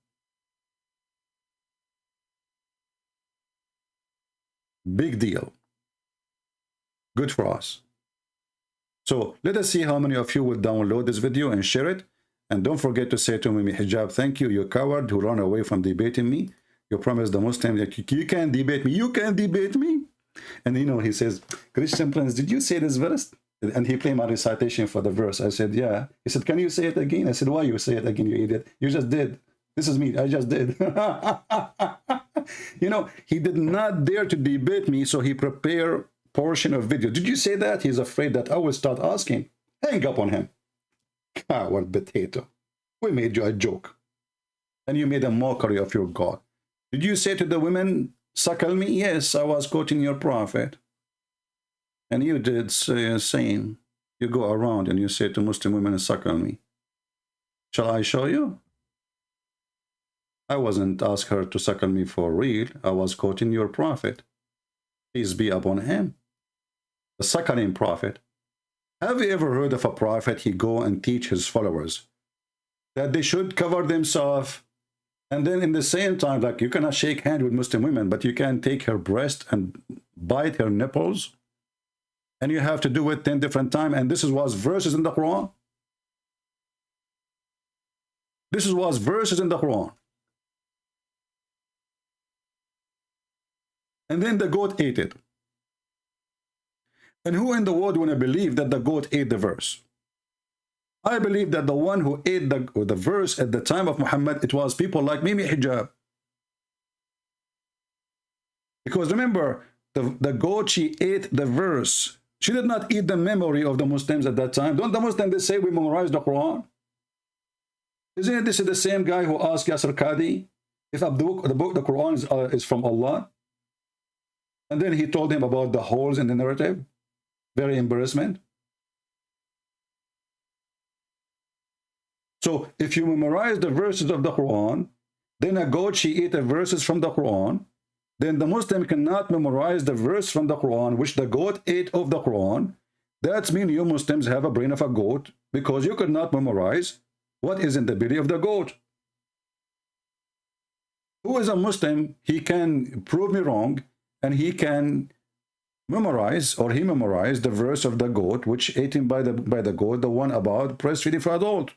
Big deal. Good for us. So let us see how many of you will download this video and share it. And don't forget to say to Mimi Hijab, thank you, you coward who ran away from debating me. You promised the Muslims that you can't debate me. You can't debate me. And you know, he says, Christian Prince, did you say this verse? And he played my recitation for the verse. I said, yeah. He said, can you say it again? I said, why you say it again, you idiot? You just did. This is me. I just did. You know, he did not dare to debate me, so he prepared portion of video. Did you say that? He's afraid that I will start asking. Hang up on him. Coward potato. We made you a joke. And you made a mockery of your God. Did you say to the women, suckle me? Yes, I was quoting your prophet. And you did say same. You go around and you say to Muslim women, suckle me. Shall I show you? I wasn't asking her to suckle me for real. I was quoting your prophet. Peace be upon him. The suckling prophet. Have you ever heard of a prophet, he go and teach his followers that they should cover themselves, and then in the same time, like, you cannot shake hands with Muslim women, but you can take her breast and bite her nipples, and you have to do it 10 different times, and this was verses in the Quran. This was verses in the Quran. And then the goat ate it. And who in the world want to believe that the goat ate the verse? I believe that the one who ate the verse at the time of Muhammad, it was people like Mimi Hijab. Because remember, the goat, she ate the verse. She did not eat the memory of the Muslims at that time. Don't the Muslims, they say we memorize the Quran? Isn't this the same guy who asked Yasser Qadi if the book, the Quran is from Allah? And then he told him about the holes in the narrative. Very embarrassment. So if you memorize the verses of the Quran, then a goat, she ate the verses from the Quran, then the Muslim cannot memorize the verse from the Quran, which the goat ate of the Quran. That means you Muslims have a brain of a goat, because you could not memorize what is in the belly of the goat. Who is a Muslim, he can prove me wrong, and he can memorize, or he memorized the verse of the goat, which eaten by the goat, the one about breastfeeding for adult.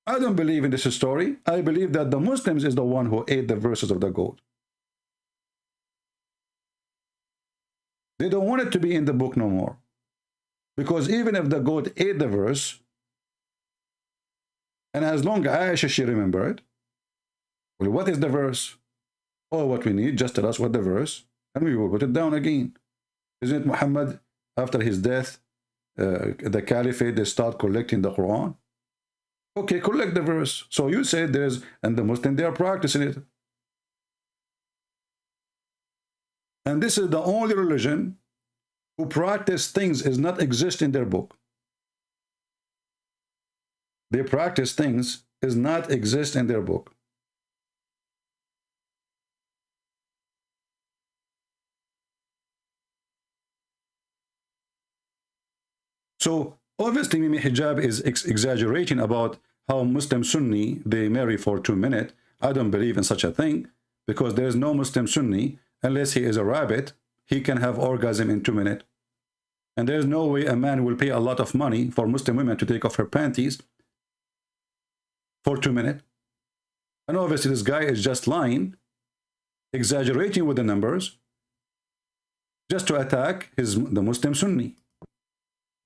I don't believe in this story. I believe that the Muslims is the one who ate the verses of the goat. They don't want it to be in the book no more. Because even if the goat ate the verse, And as long as Aisha, she remember it. Well, what is the verse? Oh, what we need, just tell us what the verse, and we will put it down again. Isn't it Muhammad, after his death, the caliphate, they start collecting the Quran? Okay, collect the verse. So you say there's, and the Muslim, they are practicing it. And this is the only religion who practice things is not exist in their book. They practice things is not exist in their book. So obviously Mimi Hijab is exaggerating about how Muslim Sunni, they marry for 2 minutes. I don't believe in such a thing, because there is no Muslim Sunni, unless he is a rabbit, he can have orgasm in 2 minutes. And there's no way a man will pay a lot of money for Muslim women to take off her panties for 2 minutes. And obviously this guy is just lying, exaggerating with the numbers, just to attack the Muslim Sunni.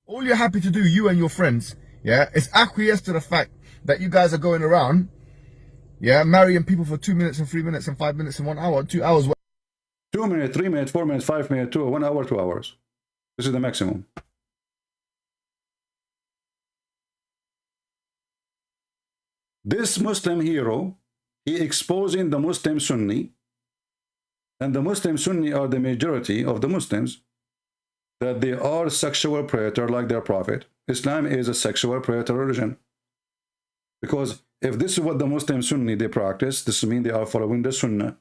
All you're happy to do, you and your friends, yeah, is acquiesce to the fact that you guys are going around, yeah, marrying people for 2 minutes and 3 minutes and 5 minutes and 1 hour, 2 hours. 2 minutes, 3 minutes, 4 minutes, 5 minutes, 1 hour, 2 hours. This is the maximum. This Muslim hero, he exposing the Muslim Sunni, and the Muslim Sunni are the majority of the Muslims, that they are sexual predator like their prophet. Islam is a sexual predator religion. Because if this is what the Muslim Sunni they practice, this means they are following the Sunnah.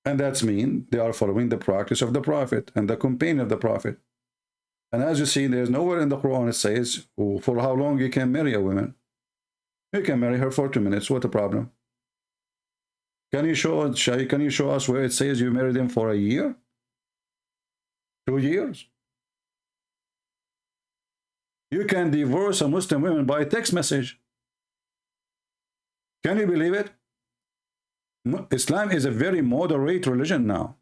And that's mean they are following the practice of the Prophet and the companion of the Prophet. And as you see, there's nowhere in the Quran it says for how long you can marry a woman. You can marry her for 2 minutes. What the problem? Can you show us where it says you marry them for a year? 2 years? You can divorce a Muslim woman by text message. Can you believe it? Islam is a very moderate religion now.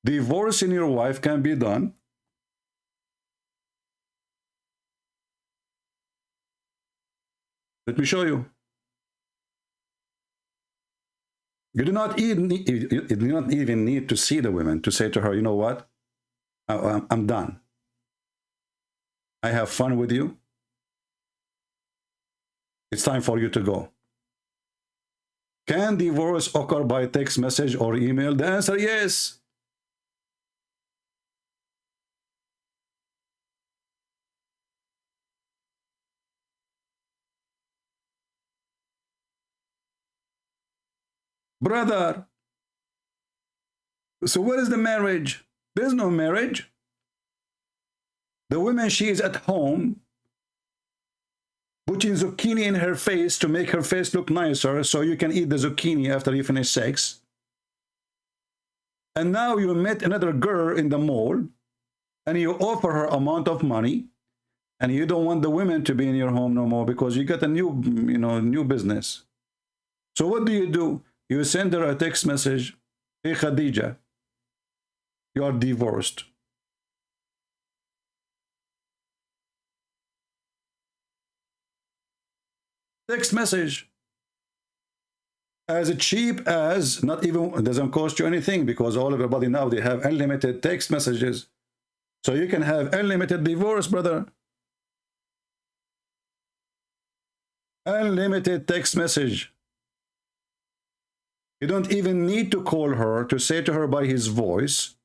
Divorcing your wife can be done. Let me show you. You do not even need to see the woman to say to her, you know what? I'm done. I have fun with you. It's time for you to go. Can divorce occur by text message or email? The answer, yes. Brother, so what is the marriage? There's no marriage. The woman, she is at home putting zucchini in her face to make her face look nicer so you can eat the zucchini after you finish sex. And now you met another girl in the mall and you offer her amount of money and you don't want the women to be in your home no more because you got a new, new business. So what do? You send her a text message, hey Khadija, you are divorced. Text message. As cheap as, not even, it doesn't cost you anything because all of everybody now, they have unlimited text messages. So you can have unlimited divorce, brother. Unlimited text message. You don't even need to call her to say to her by his voice,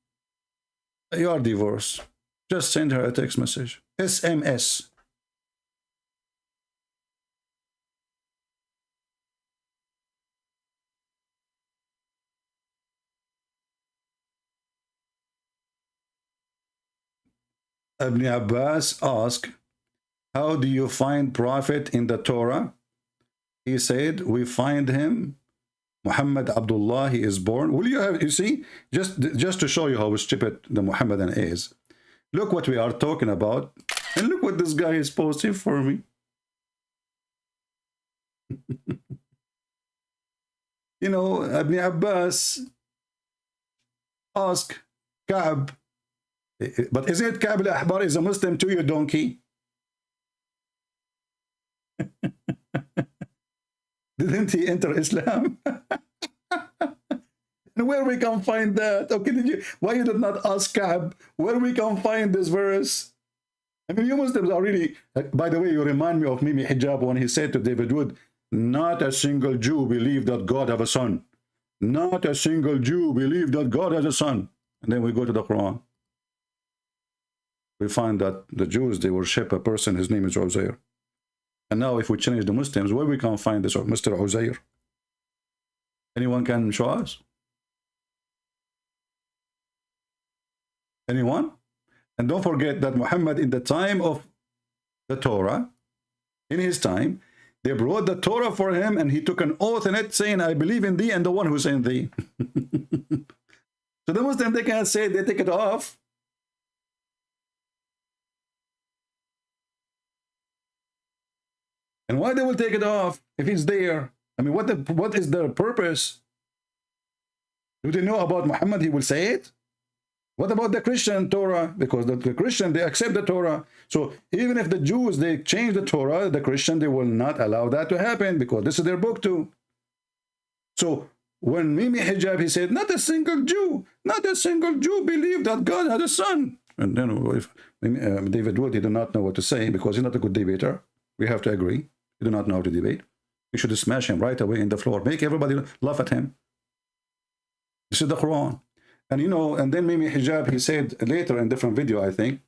you are divorced. Just send her a text message. SMS. Ibn Abbas asked, how do you find prophet in the Torah? He said, we find him, Muhammad Abdullah, he is born. Will you have, you see, just to show you how stupid the Muhammadan is. Look what we are talking about, and look what this guy is posting for me. Ibn Abbas asked Ka'b, but isn't it Ka'b al-Ahbar is a Muslim too, you donkey? Didn't he enter Islam? And where we can find that? Okay, why you did not ask Ka'b where we can find this verse? I mean, you Muslims are really, by the way, you remind me of Mimi Hijab when he said to David Wood, not a single Jew believed that God have a son. Not a single Jew believed that God has a son. And then we go to the Quran. We find that the Jews, they worship a person, his name is Uzair. And now if we change the Muslims, where we can find this Mr. Uzair? Anyone can show us? Anyone? And don't forget that Muhammad, in the time of the Torah, in his time, they brought the Torah for him and he took an oath in it saying, I believe in thee and the one who sent thee. So the Muslims, they can't say, they take it off. And why they will take it off if it's there? I mean, what is their purpose? Do they know about Muhammad? He will say it. What about the Christian Torah? Because the Christian, they accept the Torah. So even if the Jews, they change the Torah, the Christian, they will not allow that to happen because this is their book too. So when Mimi Hijab, he said, not a single Jew believed that God had a son. And then if David Wood, he did not know what to say because he's not a good debater. We have to agree. He do not know how to debate. You should smash him right away in the floor. Make everybody laugh at him. This is the Quran. And you know, and then Mimi Hijab, he said later in different video, I think,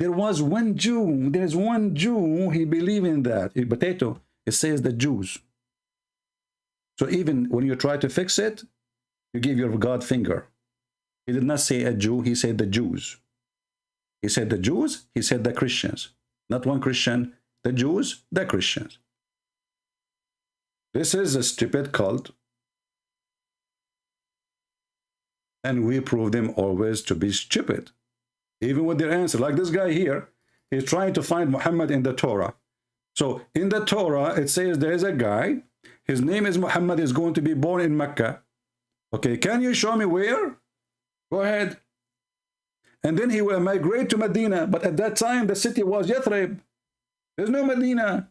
there was one Jew, there's one Jew, he believed in that. Potato, it says the Jews. So even when you try to fix it, you give your God finger. He did not say a Jew, he said the Jews. He said the Jews, he said the Christians. Not one Christian, the Jews, the Christians. This is a stupid cult. And we prove them always to be stupid. Even with their answer. Like this guy here, he's trying to find Muhammad in the Torah. So in the Torah, it says there is a guy, his name is Muhammad, is going to be born in Mecca. Okay, can you show me where? Go ahead. And then he will migrate to Medina. But at that time, the city was Yathrib. There's no Medina.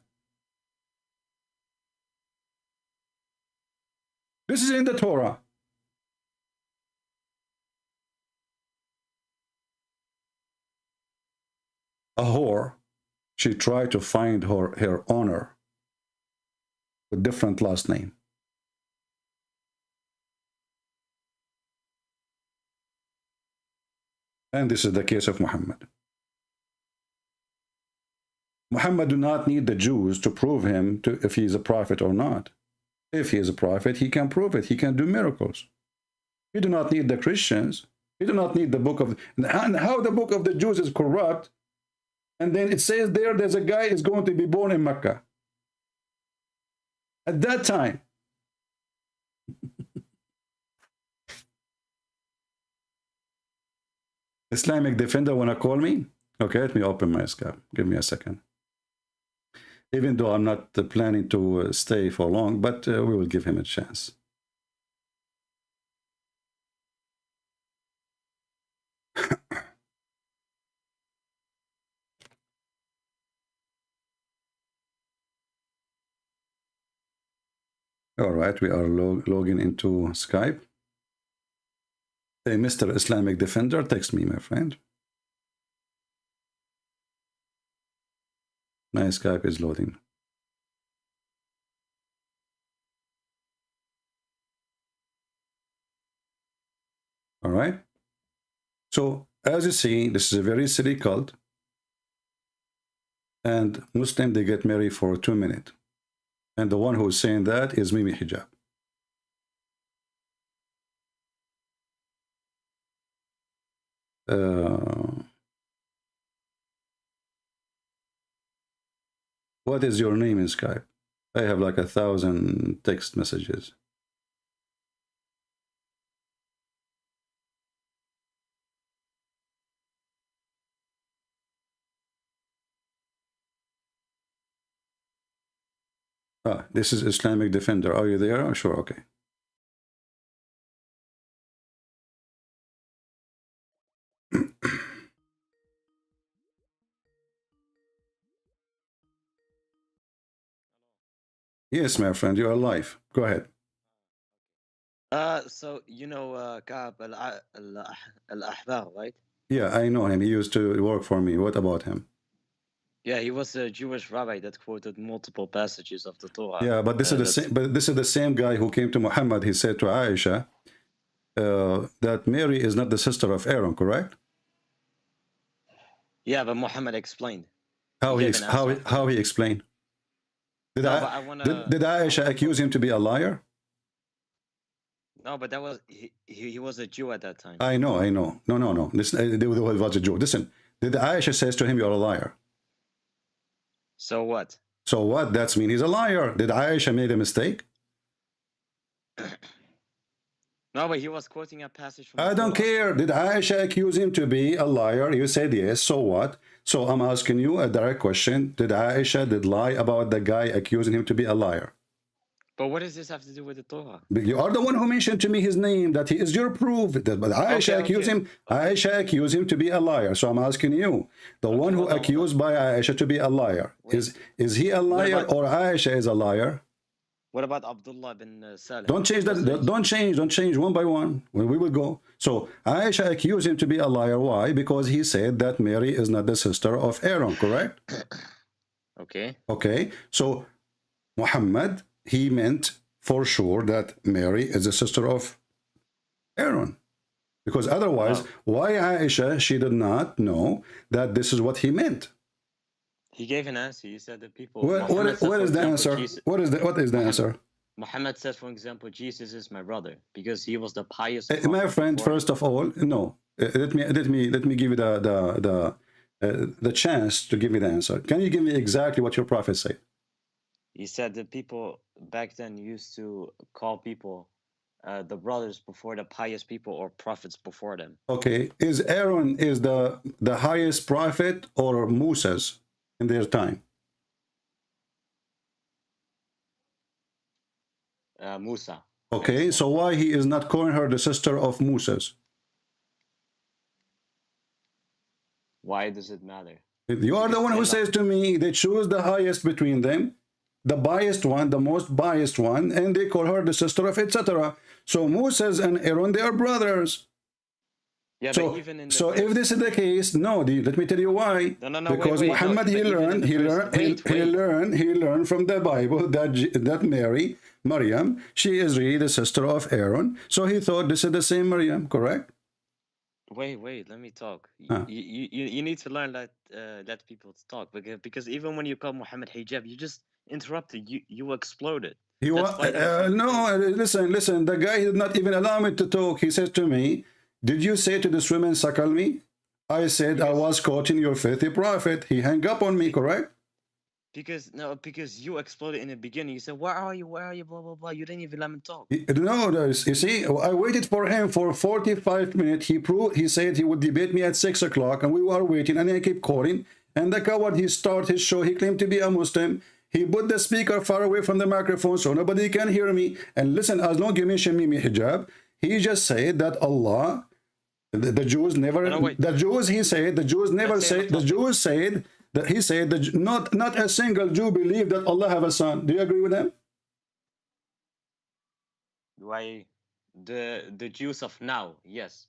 This is in the Torah. A whore, she tried to find her honor with different last name. And this is the case of Muhammad. Muhammad do not need the Jews to prove him if he is a prophet or not. If he is a prophet, he can prove it. He can do miracles. He do not need the Christians. He do not need the book of... And how the book of the Jews is corrupt. And then it says there's a guy is going to be born in Mecca. At that time. Islamic Defender wanna call me? Okay, let me open my Skype. Give me a second. Even though I'm not planning to stay for long, but we will give him a chance. All right, we are logging into Skype. Hey, Mr. Islamic Defender, text me, my friend. My Skype is loading. All right. So, as you see, this is a very silly cult. And Muslim, they get married for 2 minutes. And the one who is saying that is Mimi Hijab. What is your name in Skype? I have like 1,000 text messages. Ah, this is Islamic Defender. Are you there? Oh, sure, okay. Yes, my friend, you are live. Go ahead. So you know Ka'b al-Ahbar, right? Yeah, I know him. He used to work for me. What about him? Yeah, he was a Jewish rabbi that quoted multiple passages of the Torah. Yeah, but this is the same. But this is the same guy who came to Muhammad. He said to Aisha that Mary is not the sister of Aaron, correct? Yeah, but Muhammad explained. How he explained? Did did Aisha accuse him to be a liar? No, but that was he was a Jew at that time. I know. No. Listen, there was a Jew. Listen, did Aisha says to him, "You're a liar"? So what? So what? That's mean he's a liar. Did Aisha made a mistake? No, but he was quoting a passage from. I don't care. Did Aisha accuse him to be a liar? You said yes. So what? So I'm asking you a direct question. Did Aisha lie about the guy accusing him to be a liar? But what does this have to do with the Torah? You are the one who mentioned to me his name, that he is your proof. But Aisha accused him. Aisha accused him to be a liar. So I'm asking you, the one who accused by Aisha to be a liar, is he a liar or Aisha is a liar? What about Abdullah bin Salim? Don't change that. Don't change one by one. When we will go. So Aisha accused him to be a liar. Why? Because he said that Mary is not the sister of Aaron. Correct? Okay. Okay. So Muhammad, he meant for sure that Mary is the sister of Aaron. Because otherwise, why Aisha, she did not know that this is what he meant. He gave an answer. He said that people. What is the answer? What is the answer? Muhammad said, for example, Jesus is my brother because he was the pious. My friend, first of all, no. Let me give you the chance to give me the answer. Can you give me exactly what your prophet said? He said that people back then used to call people the brothers before the pious people or prophets before them. Okay, is Aaron the highest prophet or Moses in their time? Musa. Okay, so why he is not calling her the sister of Moses? Why does it matter? You are the one who says to me they choose the highest between them, the biased one, the most biased one, and they call her the sister of etc. So Moses and Aaron, they are brothers. Yeah, so, but even in the if this is the case, no, let me tell you why. No, because Muhammad, he learned from the Bible that Mary, Maryam, she is really the sister of Aaron. So he thought this is the same Maryam, correct? Wait, let me talk. You need to learn that let people talk because even when you call Muhammad Hijab, you just interrupted. You exploded. No, listen. The guy did not even allow me to talk. He said to me, "Did you say to this woman, suckle me?" I said, "I was quoting your filthy prophet." He hung up on me, correct? Because you exploded in the beginning. You said, "Where are you? Where are you?" Blah blah blah. You didn't even let me talk. No, you see, I waited for him for 45 minutes. He said he would debate me at 6 o'clock, and we were waiting, and I kept calling. And the coward, he started his show. He claimed to be a Muslim. He put the speaker far away from the microphone so nobody can hear me. And listen, as long as you mention me hijab, he just said that Allah, the Jews never, the Jews said that he said that not a single Jew believed that Allah have a son. Do you agree with him? Why the Jews of now? Yes.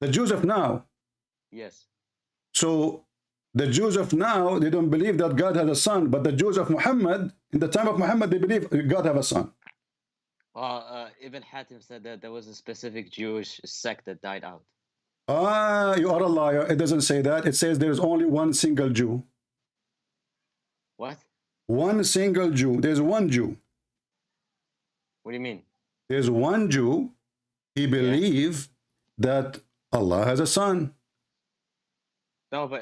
The Jews of now. Yes. So the Jews of now, they don't believe that God has a son, but the Jews of Muhammad, in the time of Muhammad, they believe God have a son. Ibn Hatim said that there was a specific Jewish sect that died out. You are a liar. It doesn't say that. It says there is only one single Jew. What? One single Jew. There's one Jew. What do you mean? There's one Jew. He believes that Allah has a son. No, but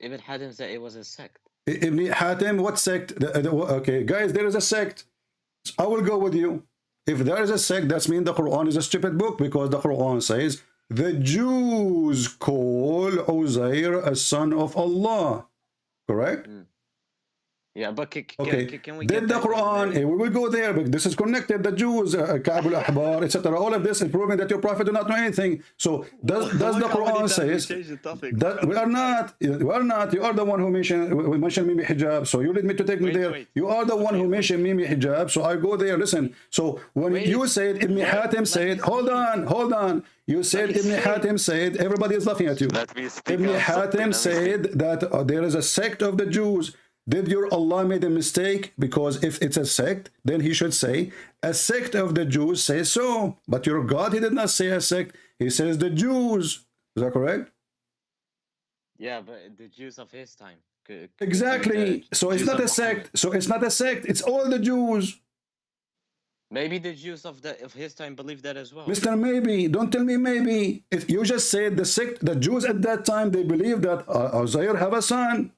Ibn Hatim said it was a sect. Ibn Hatim, what sect? Okay, guys, there is a sect. I will go with you. If there is a sect, that means the Quran is a stupid book, because the Quran says the Jews call Uzair a son of Allah. Correct? Yeah, but can we Did get the back to Quran, marriage? we will go there, but this is connected, the Jews, Ka'b al-Ahbar, etc. All of this is proving that your prophet do not know anything. So does the Quran says, we are not, you are the one who mentioned Mimi Hijab, so you need me to take me there. You are the one who mentioned Mimi Hijab, so I go there, listen. So when you said, Ibn Hatim said, hold on, you said Ibn Hatim said, everybody is laughing at you. Ibn Hatim said that there is a sect of the Jews. Did your Allah made a mistake? Because if it's a sect, then he should say, a sect of the Jews says so. But your God, he did not say a sect. He says the Jews. Is that correct? Yeah, but the Jews of his time. Exactly. So it's not a sect. So it's not a sect. It's all the Jews. Maybe the Jews of his time believe that as well. Mr. Maybe, don't tell me maybe. If you just said the sect, the Jews at that time, they believed that Uzair have a son.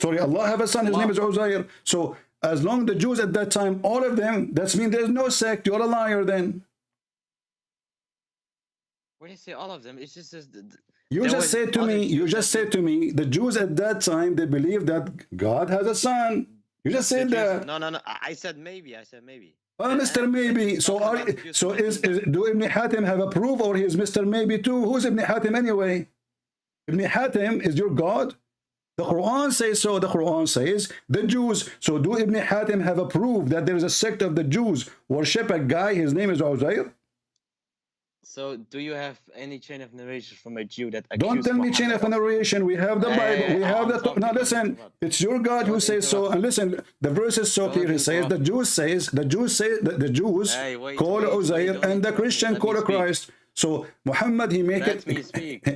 Sorry, Allah have a son, his name is Uzair. So as long the Jews at that time, all of them, that means there's no sect. You're a liar then. Where do you say all of them? It's just you just said to me, the Jews at that time, they believed that God has a son. You just said that. No. I said maybe. Oh, Mr. Maybe. So do Ibn Hatim have a proof, or he is Mr. Maybe too? Who's Ibn Hatim anyway? Ibn Hatim is your God? The Quran says so. The Quran says the Jews. So do Ibn Hatim have a proof that there is a sect of the Jews worship a guy, his name is Uzair? So do you have any chain of narration from a Jew that don't tell me chain of narration. We have the Bible. We have the now listen, it's your God who says so. And listen, the verse is so clear. He says the Jews call Uzair and the Christian call Christ. So Muhammad,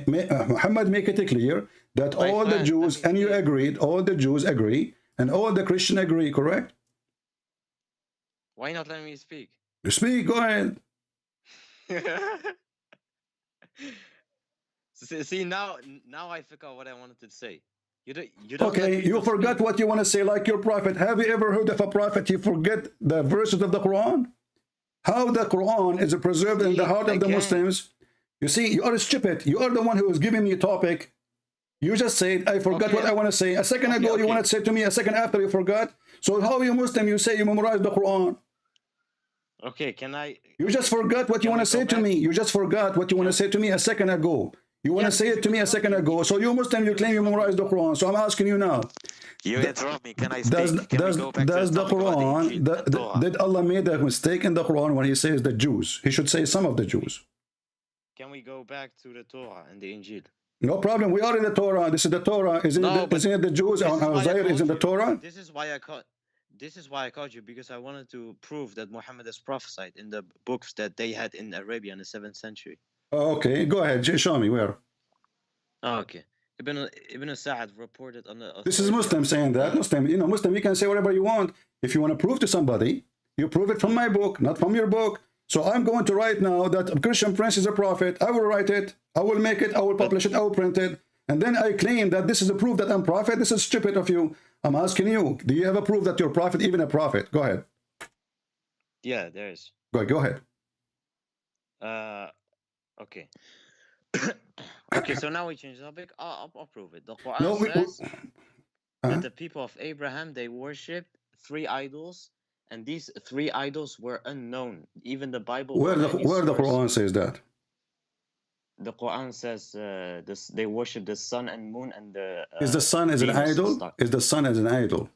Muhammad make it clear that all the Jews, and you agreed, all the Jews agree, and all the Christians agree, correct? Why not let me speak? You speak, go ahead. See, now I forgot what I wanted to say. You don't okay, you forgot what you want to say, like your prophet. Have you ever heard of a prophet, you forget the verses of the Quran? How the Quran is preserved in the heart of the Muslims. You see, you are stupid. You are the one who is giving me a topic. You just said, I forgot what I want to say. A second ago, you wanted to say to me, a second after you forgot. So how are you Muslim? You say you memorize the Quran. Okay, can I... You just forgot what you want to say to me. You just forgot what you want to say to me a second ago. You want to say it to me a second ago. So you Muslim, you claim you memorize the Quran. So I'm asking you now. You interrupt me. Can I speak? Does the Quran, did Allah made a mistake in the Quran when he says the Jews? He should say some of the Jews. Can we go back to the Torah and the Injil? No problem. We are in the Torah. This is the Torah. Isn't it the Jews? Uzair is in the Torah. This is why I called you, because I wanted to prove that Muhammad is prophesied in the books that they had in Arabia in the 7th century. Okay, go ahead. Show me where. Okay. Ibn Sa'ad reported on the... This is Muslim saying that. Muslim, Muslim, you can say whatever you want. If you want to prove to somebody, you prove it from my book, not from your book. So I'm going to write now that a Christian prince is a prophet. I will write it. I will make it. I will publish it. I will print it. And then I claim that this is a proof that I'm prophet. This is stupid of you. I'm asking you, do you have a proof that you're a prophet, even a prophet? Go ahead. Yeah, there is. Go ahead. Okay. Okay, so now we change the topic. I'll prove it. The Quran says that the people of Abraham, they worshipped 3 idols, and these 3 idols were unknown. Even the Bible... Where the Quran says that? The Quran says they worship the sun and moon and the... is the sun as an idol? Is the sun as an idol?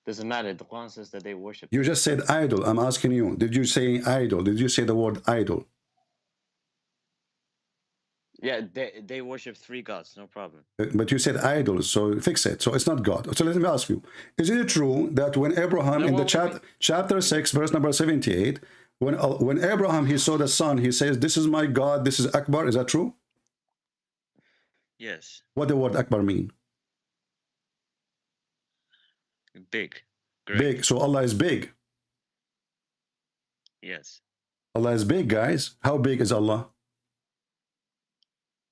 Doesn't matter. The Quran says that they worship... You just said idol. I'm asking you. Did you say idol? Did you say the word idol? Yeah, they worship 3 gods, no problem. But you said idols, so fix it. So it's not God. So let me ask you. Is it true that when Abraham, in the chapter 6, verse number 78, when Abraham, he saw the sun, he says, this is my God, this is Akbar. Is that true? Yes. What the word Akbar mean? Big. Great. Big. So Allah is big. Yes. Allah is big, guys. How big is Allah?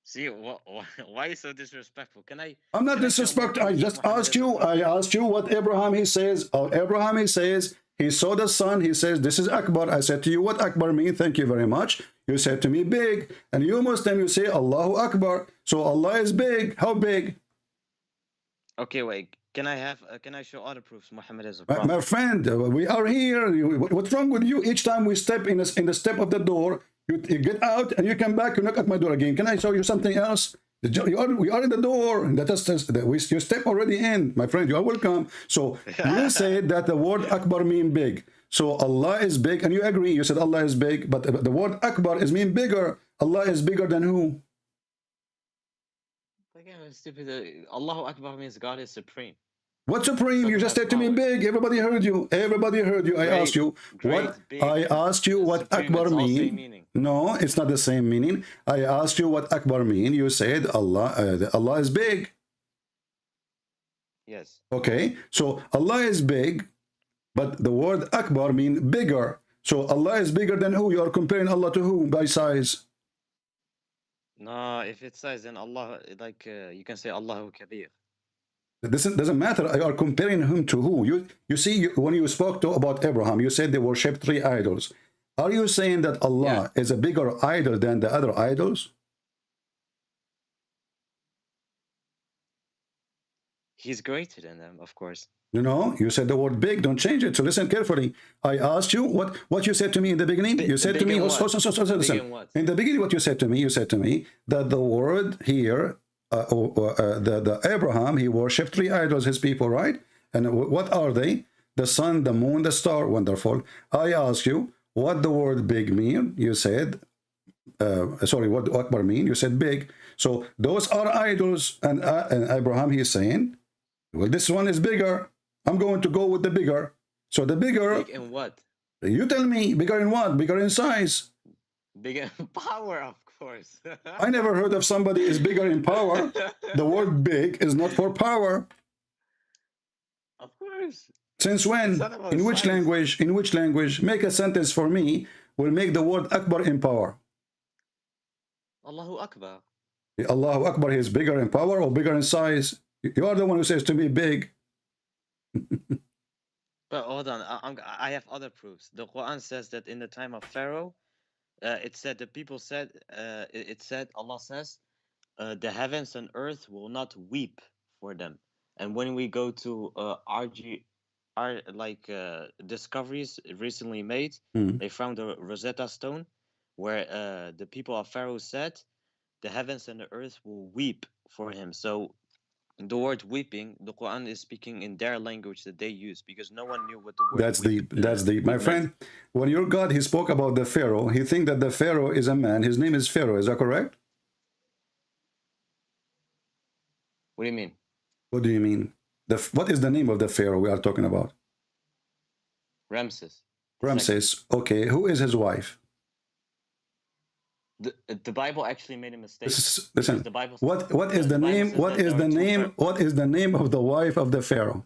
See, why are you so disrespectful? I'm not disrespectful. I just asked you. I asked you what Abraham, he says. Abraham, he says, he saw the sun. He says, this is Akbar. I said to you, what Akbar mean? Thank you very much. You said to me, big. And you Muslim, you say, Allahu Akbar. So Allah is big. How big? Okay, wait. Can I have? Can I show other proofs Muhammad is a My, prophet? my friend, we are here. What's wrong with you? Each time we step in the step of the door, you get out and you come back. You knock at my door again. Can I show you something else? We are in the door. You step already in, my friend. You are welcome. So you said that the word Akbar mean big. So Allah is big, and you agree. You said Allah is big, but the word Akbar is mean bigger. Allah is bigger than who? Again, stupid. Allahu Akbar means God is supreme. What supreme? You just said to me big. Everybody heard you. Everybody heard you. I asked you what. I asked you what Akbar mean. No, it's not the same meaning. I asked you what Akbar mean. You said Allah is big. Yes. Okay. So Allah is big, but the word Akbar mean bigger. So Allah is bigger than who? You are comparing Allah to who by size? No, if it says then Allah, like you can say Allahu Kabir. This doesn't matter. You are comparing him to who? You see, when you spoke about Abraham, you said they worship 3 idols. Are you saying that Allah is a bigger idol than the other idols? He's greater than them, of course. You know, you said the word big. Don't change it. So listen carefully. I asked you what you said to me in the beginning. You said to me, listen. In the beginning, what you said to me that the word here, the Abraham, he worshipped 3 idols, his people, right? And what are they? The sun, the moon, the star. Wonderful. I asked you what the word big mean. You said, what Akbar mean? You said big. So those are idols. And Abraham, he's saying, well, this one is bigger. I'm going to go with the bigger. So the bigger. Big in what? You tell me. Bigger in what? Bigger in size. Bigger in power, of course. I never heard of somebody is bigger in power. The word big is not for power. Of course. Since when? In which language? In which language? Make a sentence for me. Will make the word Akbar in power. Allahu Akbar. Allahu Akbar is bigger in power or bigger in size? You are the one who says to me big. But hold on, I have other proofs. The Quran says that in the time of Pharaoh, it said the people said, Allah says, the heavens and earth will not weep for them. And when we go to discoveries recently made, they found a Rosetta Stone where the people of Pharaoh said, the heavens and the earth will weep for him. So the word weeping, the Quran is speaking in their language that they use, because no one knew what the word that's my friend. When your God, he spoke about the Pharaoh, he think that the Pharaoh is a man. His name is Pharaoh. Is that correct? What do you mean? What do you mean? What is the name of the Pharaoh we are talking about? Ramses. Ramses. Okay. Who is his wife? The Bible actually made a mistake. Listen. The Bible, what is the name? What is the name? What is the name of the wife of the Pharaoh?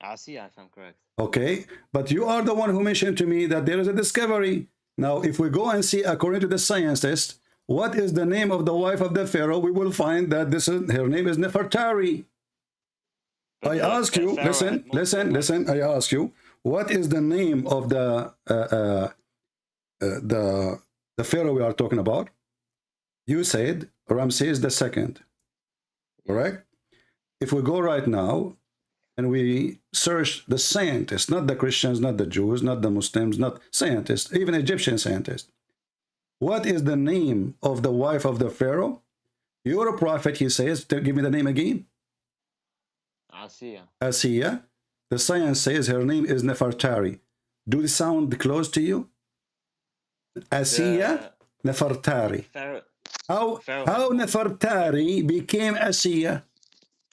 Asiya, if I'm correct. Okay, but you are the one who mentioned to me that there is a discovery. Now, if we go and see according to the scientists, what is the name of the wife of the Pharaoh? We will find that her name is Nefertari. I ask you, listen. I ask you, what is the name of the Pharaoh we are talking about? You said Ramses II, correct? If we go right now and we search the scientists, not the Christians, not the Jews, not the Muslims, not scientists, even Egyptian scientists, what is the name of the wife of the Pharaoh? You're a prophet, he says. Give me the name again. Asiya. Asiya. The science says her name is Nefertari. Do they sound close to you? Asiya, Nefertari. How Nefertari became Asiya?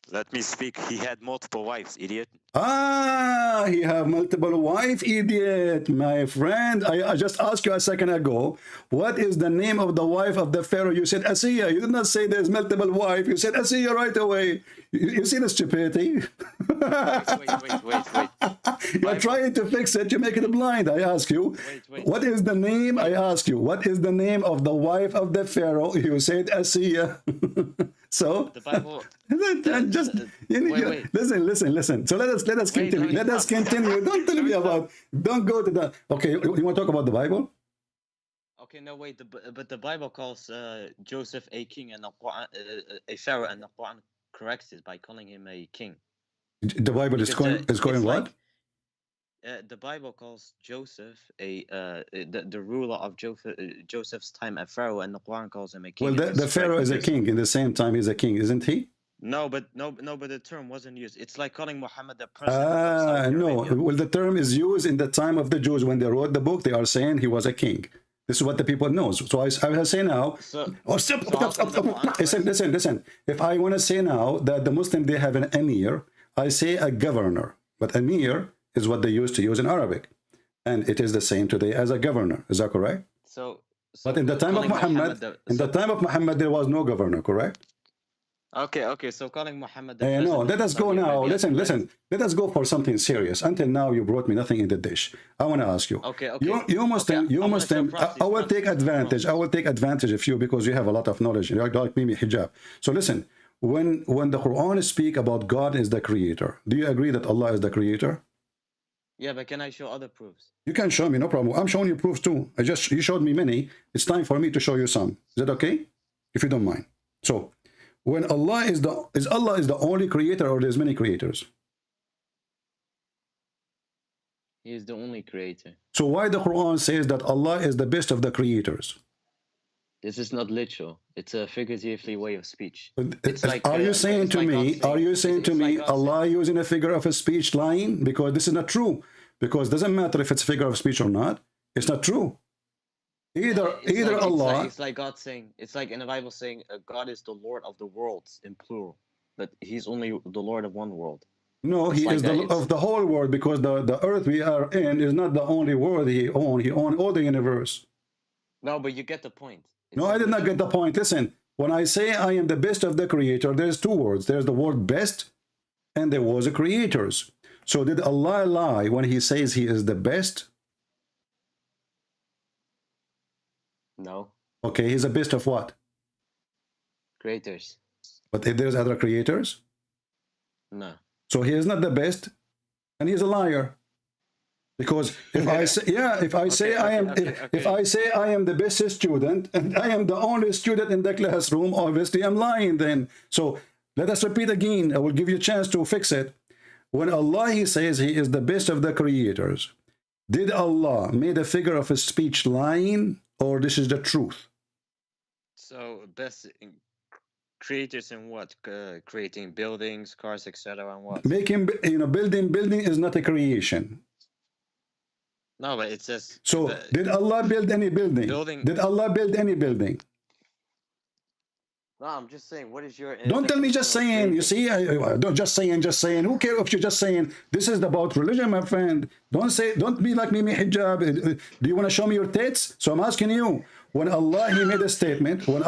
Let me speak. He had multiple wives, idiot. He have multiple wife, idiot. My friend, I just asked you a second ago, what is the name of the wife of the Pharaoh? You said Asiya. You did not say there's multiple wife. You said Asiya right away. You see the stupidity? Wait. You're trying to fix it. You make it blind. I ask you, what is the name? I ask you, what is the name of the wife of the Pharaoh? You said Asiya. So the Bible. Listen. So let us continue. Let us continue. Don't tell me about. Don't go to the. Okay, you want to talk about the Bible? Okay, no wait, but the Bible calls Joseph a king, and the Quran, a pharaoh, and the Quran corrects it by calling him a king. The Bible is going what? The Bible calls Joseph the ruler of Joseph's time a pharaoh, and the Quran calls him a king. Well, the pharaoh is a king. In the same time, he's a king, isn't he? No, but the term wasn't used. It's like calling Muhammad the president of Saudi no. Arabia. Well, the term is used in the time of the Jews when they wrote the book. They are saying he was a king. This is what the people knows. So I will say now. Stop. Listen. If I want to say now that the Muslim they have an emir, I say a governor. But emir is what they used to use in Arabic, and it is the same today as a governor. Is that correct? But in the time of Muhammad, there was no governor. Correct? Okay. So calling Muhammad. No, let us go now. Listen. Let us go for something serious. Until now, you brought me nothing in the dish. I want to ask you. Okay. You Muslim. I will take advantage. I will take advantage of you because you have a lot of knowledge. You're like me, hijab. So listen. When the Quran speak about God is the creator, do you agree that Allah is the creator? Yeah, but can I show other proofs? You can show me, no problem. I'm showing you proofs too. You showed me many. It's time for me to show you some. Is that okay? If you don't mind. So. When Allah is the only creator, or there's many creators? He is the only creator. So why the Quran says that Allah is the best of the creators? This is not literal. It's a figuratively way of speech. Are you saying to me Allah using a figure of a speech lying? Because this is not true. Because it doesn't matter if it's a figure of speech or not. It's not true. Either Allah. It's like God saying. It's like in the Bible saying God is the Lord of the worlds in plural, but He's only the Lord of one world. No, He is of the whole world, because the earth we are in is not the only world He owns. He owns all the universe. No, but you get the point. No, I did not get the point. Listen, when I say I am the best of the creator, there's two words. There's the word best, and there was a creators. So did Allah lie when He says He is the best? No. Okay, He's the best of what? Creators. But if there's other creators? No. So He is not the best, and He's a liar. Because if I say I am the best student and I am the only student in the classroom, obviously I'm lying then. So let us repeat again. I will give you a chance to fix it. When Allah He says He is the best of the creators, did Allah made a figure of a speech lying, or this is the truth? So best creators in what? Creating buildings, cars, etc. and what? Making, building is not a creation. No, but it says. So did Allah build any building? Did Allah build any building? No, I'm just saying. What is your? Don't tell me just saying. You see, don't just saying. Who cares if you're just saying? This is about religion, my friend. Don't be like me, hijab. Do you want to show me your tits? So I'm asking you. When Allah He made a statement. When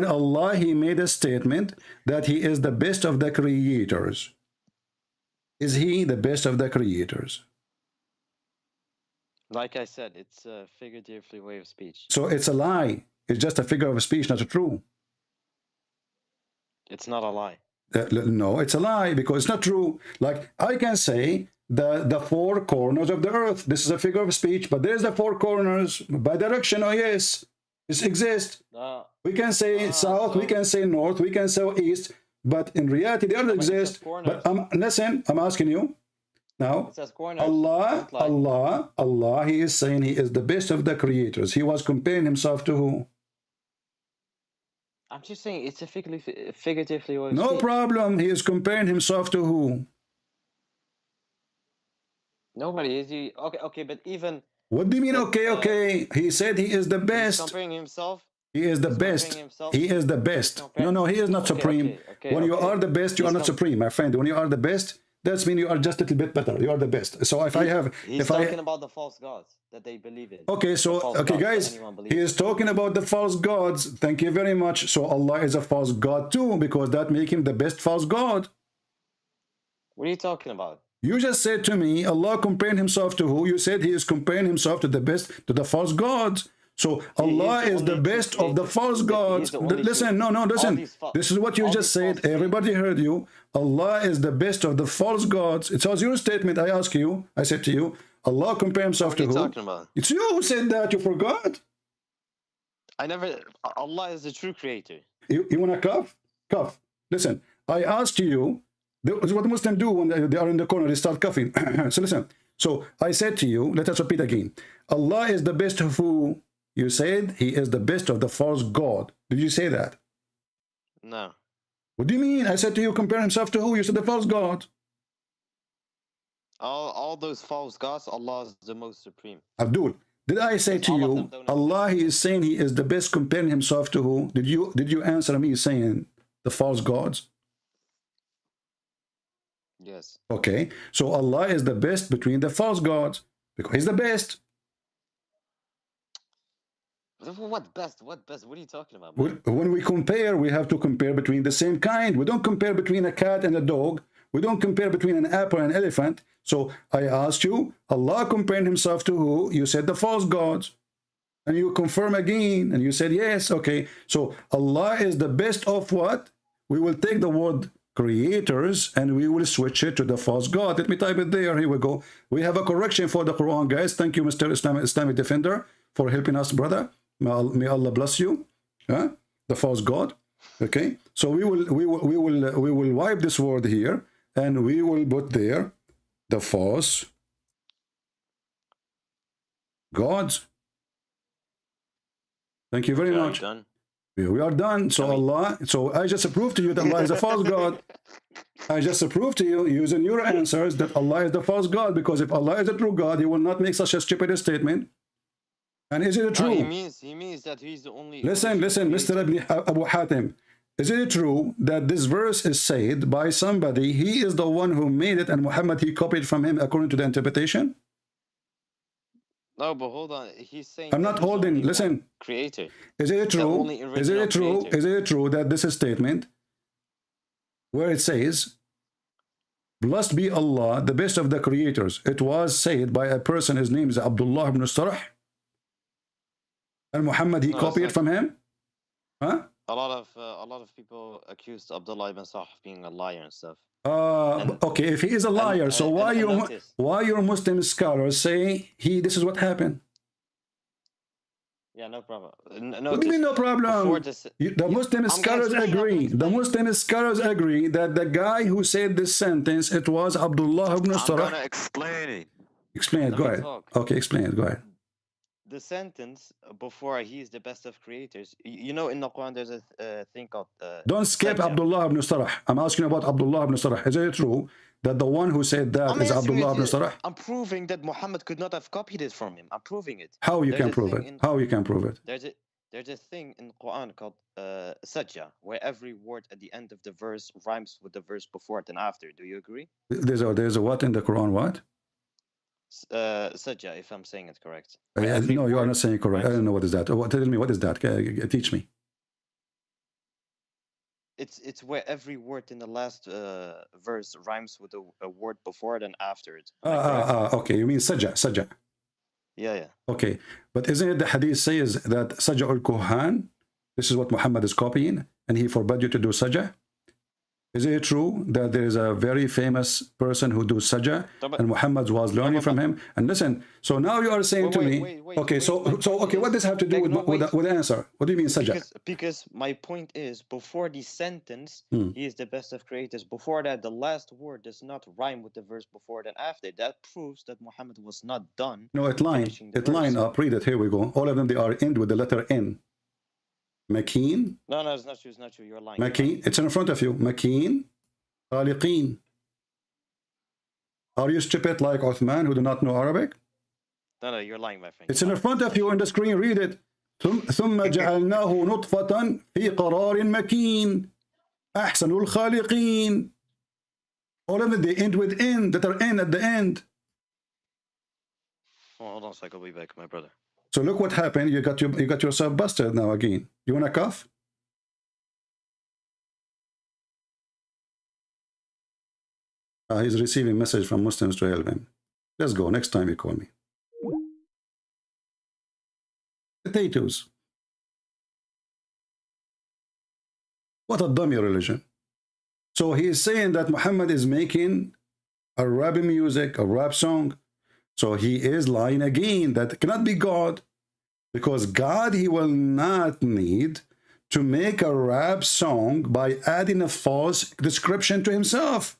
Allah He made a statement that He is the best of the creators. Is He the best of the creators? Like I said, it's a figuratively way of speech. So it's a lie. It's just a figure of speech, not true. It's not a lie. No, it's a lie because it's not true. Like I can say the four corners of the earth. This is a figure of speech, but there's the four corners by direction. Oh yes, this exists. We can say south, we can say north, we can say east, but in reality they don't exist. But listen, I'm asking you. Now, Allah, He is saying He is the best of the creators. He was comparing Himself to who? I'm just saying it's a figuratively way of No speech. problem. He is comparing Himself to who? Nobody is he. Okay, but even. What do you mean? Okay. He said He is the best. He's comparing Himself. He is the best. He is the best. No, He is not supreme. When you are the best, you are not supreme, my friend. When you are the best, that means you are just a little bit better. You are the best. So he's talking about the false gods that they believe in. Okay, guys, he is talking about the false gods. Thank you very much. So Allah is a false god too, because that makes Him the best false god. What are you talking about? You just said to me, Allah comparing Himself to who? You said He is comparing Himself to the false gods. So Allah is the best of the false gods. Listen, listen. This is what you just said. Everybody heard you. Allah is the best of the false gods. It was your statement. I asked you. I said to you, Allah compare Himself to who? What are you talking about? It's you who said that. You forgot. I never. Allah is the true creator. You want to cough? Cough. Listen, I asked you, this is what the Muslims do when they are in the corner, they start coughing. So listen, so I said to you, let us repeat again. Allah is the best of who? You said he is the best of the false god. Did you say that? No. What do you mean? I said to you, compare himself to who? You said the false god. All those false gods, Allah is the most supreme. Abdul, did I say to you, Allah, he is saying he is the best, comparing himself to who? Did you answer me saying the false gods? Yes. Okay, so Allah is the best between the false gods because he's the best. What best? What best? What are you talking about? When we compare, we have to compare between the same kind. We don't compare between a cat and a dog. We don't compare between an apple and an elephant. So I asked you, Allah comparing himself to who? You said the false gods. And you confirm again, and you said yes. Okay, so Allah is the best of what? We will take the word creators and we will switch it to the false god. Let me type it there. Here we go. We have a correction for the Quran, guys. Thank you, Mr. Islamic Defender, for helping us, brother. May Allah bless you. The false god. Okay, so we will wipe this word here and we will put there the false gods. Thank you very much. Done. We are done. So Allah, so I just proved to you that Allah is a false god. I just proved to you using your answers that Allah is the false god, because if Allah is a true God, he will not make such a stupid statement. And is it true? He means that he's the only. Listen, Mr. Abu Hatim. Is it true that this verse is said by somebody, he is the one who made it, and Muhammad, he copied from him according to the interpretation? No, but hold on. He's saying I'm not holding. Listen. Creator. Is it true? Is it true? Creator. Is it true that this is statement where it says, "Blessed be Allah, the best of the creators"? It was said by a person. His name is Abdullah ibn Sarah. And Muhammad, he copied from him. Huh? A lot of people accused Abdullah ibn Sah of being a liar and stuff. Okay, if he is a liar, so why your Muslim scholars say this is what happened? Yeah, no problem. What do you mean no problem? The Muslim scholars agree. The Muslim scholars agree that the guy who said this sentence, it was Abdullah ibn Sarah. I'm gonna explain it. Explain it. Go ahead. Okay, explain it. Go ahead. The sentence before he is the best of creators. You know, in the Quran, there's a thing called. Don't skip Abdullah ibn Sarah. I'm asking about Abdullah ibn Sarah. Is it true that the one who said that is Abdullah ibn Sarah? I'm proving that Muhammad could not have copied it from him. I'm proving it. How you can prove it? How you can prove it? There's a thing in Quran called sajja, where every word at the end of the verse rhymes with the verse before it and after. Do you agree? There's a what in the Quran? What? Sajja, if I'm saying it correct. No, you are not saying correct. I don't know what is that. Tell me what is that. Teach me. It's where every word in the last verse rhymes with a word before it and after it. Okay, you mean sajja. Yeah. Okay, but isn't it the hadith says that sajja al-Kuhan, this is what Muhammad is copying, and he forbade you to do sajja? Is it true that there is a very famous person who does sajja, and Muhammad was learning from him? And listen, so now you are saying to me, okay, so what does this have to do with the answer? What do you mean sajja? Because my point is, before the sentence, he is the best of creators. Before that, the last word does not rhyme with the verse before it and after. That proves that Muhammad was not done. No, it line up. Read it. Here we go. All of them, they are end with the letter N. Makeen. No, it's not true. It's not true. You're lying. Makeen. It's in front of you. Makeen. Khaliqeen. Are you stupid like Uthman who do not know Arabic? No, you're lying, my friend. It's in front of you on the screen. Read it. ثم جعلناه نطفة في قرار مكين أحسن الخالقين. All of them, they end with N, that are N at the end. Oh, hold on a second. I'll be back, my brother. So look what happened. You got yourself busted now again. You want to cough? He's receiving message from Muslims to help him. Let's go. Next time you call me. Potatoes. What a dummy religion. So he is saying that Muhammad is making a rap music, a rap song. So he is lying again. That cannot be God. Because God, he will not need to make a rap song by adding a false description to himself.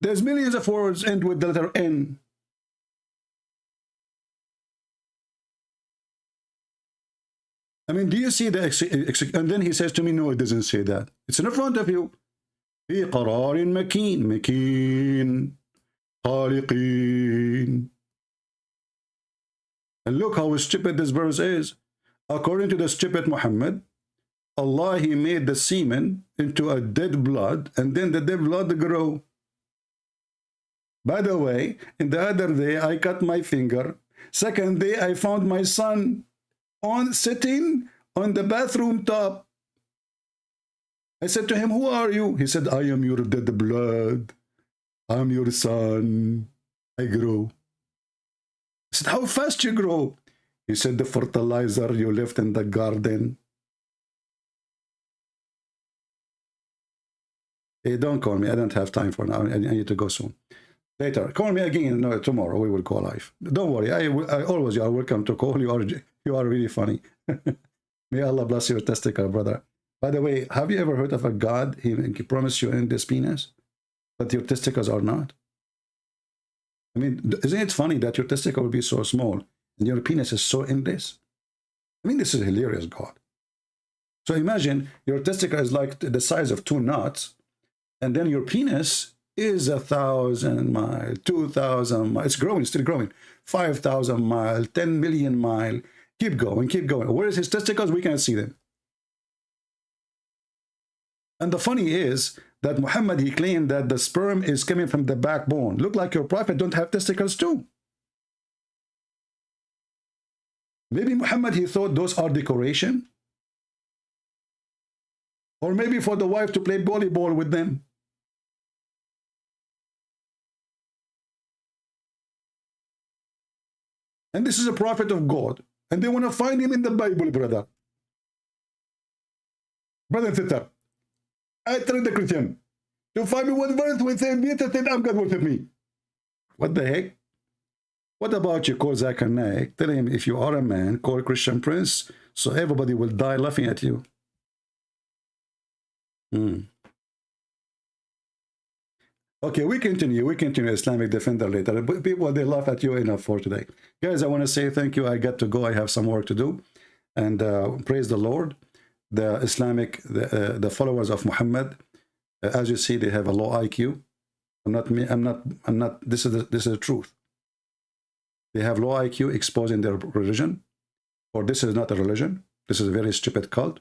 There's millions of words end with the letter N. I mean, do you see the and then he says to me, no, it doesn't say that. It's in front of you. في قرار مكين مكين خالقين. And look how stupid this verse is. According to the stupid Muhammad, Allah, he made the semen into a dead blood, and then the dead blood grow. By the way, in the other day, I cut my finger. Second day, I found my son sitting on the bathroom top. I said to him, who are you? He said, I am your dead blood. I'm your son. I grow. I said, how fast you grow? He said, the fertilizer you left in the garden. Hey, don't call me. I don't have time for now. I need to go soon. Later. Call me again. No, tomorrow we will call live. Don't worry. I always, you are welcome to call. You are really funny. May Allah bless your testicle, brother. By the way, have you ever heard of a God? He promised you in this penis, but your testicles are not. I mean, isn't it funny that your testicle will be so small and your penis is so endless? I mean, this is hilarious, God. So imagine your testicle is like the size of 2 nuts, and then your penis is 1,000 miles, 2,000 miles. It's growing, still growing. 5,000 miles, 10 million miles. Keep going, keep going. Where is his testicles? We can't see them. And the funny is that Muhammad, he claimed that the sperm is coming from the backbone. Look like your prophet don't have testicles too. Maybe Muhammad, he thought those are decoration. Or maybe for the wife to play volleyball with them. And this is a prophet of God. And they want to find him in the Bible, brother. Brother and sister, I tell the Christian to find me one verse with saying, I'm God worship me. What the heck? What about you call Zakir Naik? Tell him, if you are a man, call Christian Prince, so everybody will die laughing at you. Okay, we continue Islamic Defender later. But people, they laugh at you enough for today. Guys, I want to say thank you. I got to go. I have some work to do. And praise the Lord. The Islamic, the followers of Muhammad, as you see, they have a low IQ. I'm not, this is the truth. They have low IQ exposing their religion. Or this is not a religion. This is a very stupid cult.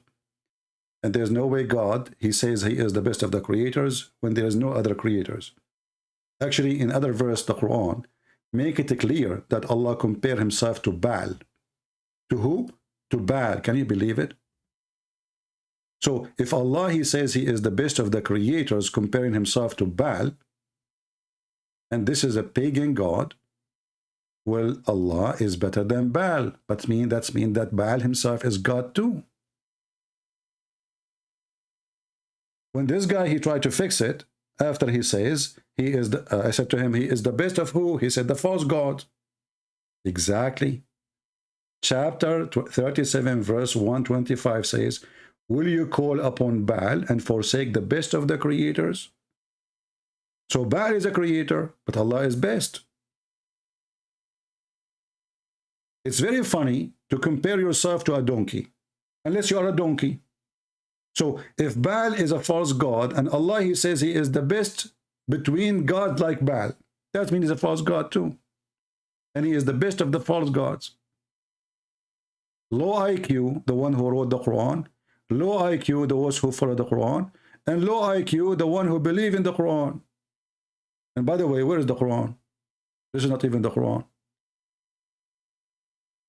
And there's no way God, he says he is the best of the creators when there is no other creators. Actually, in other verse, the Quran, make it clear that Allah compare himself to Baal. To who? To Baal. Can you believe it? So if Allah, he says he is the best of the creators comparing himself to Baal, and this is a pagan God, well, Allah is better than Baal. But that means that Baal himself is God too. When this guy, he tried to fix it, after he says, he is the, I said to him, he is the best of who? He said, the false God. Exactly. Chapter 37, verse 125 says, will you call upon Baal and forsake the best of the creators? So Baal is a creator, but Allah is best. It's very funny to compare yourself to a donkey, unless you are a donkey. So if Baal is a false god, and Allah, he says he is the best between gods like Baal, that means he's a false god too. And he is the best of the false gods. Low IQ, the one who wrote the Quran. Low IQ, those who follow the Quran. And low IQ, the one who believe in the Quran. And by the way, where is the Quran? This is not even the Quran.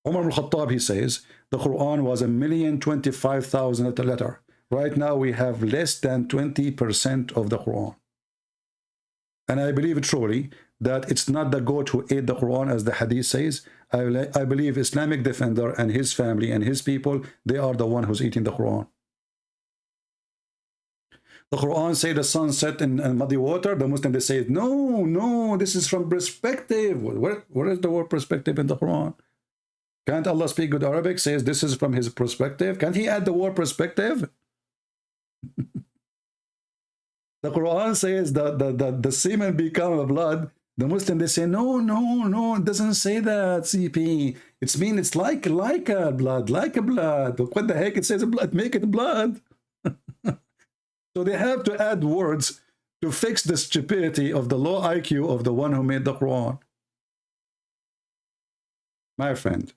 Umar al-Khattab, he says, the Quran was 1,025,000 at a letter. Right now, we have less than 20% of the Quran. And I believe truly that it's not the goat who ate the Quran, as the hadith says. I believe Islamic Defender and his family and his people, they are the one who's eating the Quran. The Quran say the sun set in muddy water. The Muslim, they say, no, this is from perspective. Where is the word perspective in the Quran? Can't Allah speak good Arabic? Says this is from his perspective. Can't he add the word perspective? The Quran says the semen become a blood. The Muslim, they say, no, it doesn't say that, CP. It's like a blood, like a blood. What the heck? It says blood, make it blood. So they have to add words to fix the stupidity of the low IQ of the one who made the Quran. My friend,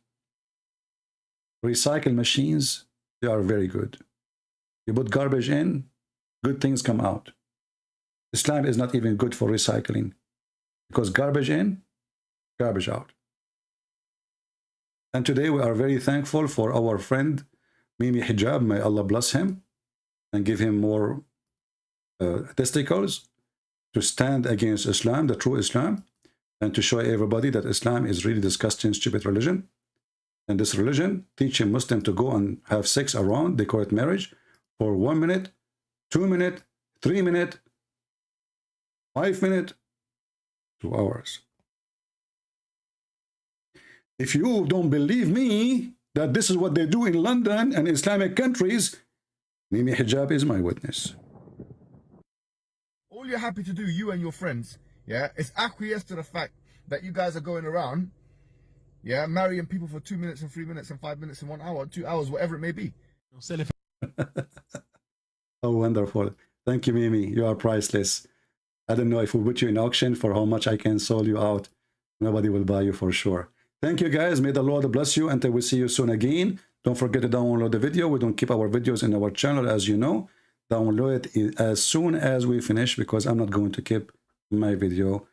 recycle machines, they are very good. You put garbage in, good things come out. Islam is not even good for recycling, because garbage in, garbage out. And today we are very thankful for our friend Mimi Hijab, may Allah bless him and give him more testicles to stand against Islam, the true Islam, and to show everybody that Islam is really disgusting, stupid religion. And this religion teaching Muslims to go and have sex around, they call it marriage, for 1 minute, 2 minutes, 3 minutes, 5 minutes, 2 hours. If you don't believe me that this is what they do in London and Islamic countries, Mimi Hijab is my witness. All you're happy to do, you and your friends, yeah, is acquiesce to the fact that you guys are going around, yeah, marrying people for 2 minutes and 3 minutes and 5 minutes and 1 hour, 2 hours, whatever it may be. Oh, wonderful. Thank you, Mimi. You are priceless. I don't know if we put you in auction for how much I can sell you out. Nobody will buy you for sure. Thank you, guys. May the Lord bless you until we see you soon again. Don't forget to download the video. We don't keep our videos in our channel, as you know. Download it as soon as we finish, because I'm not going to keep my video.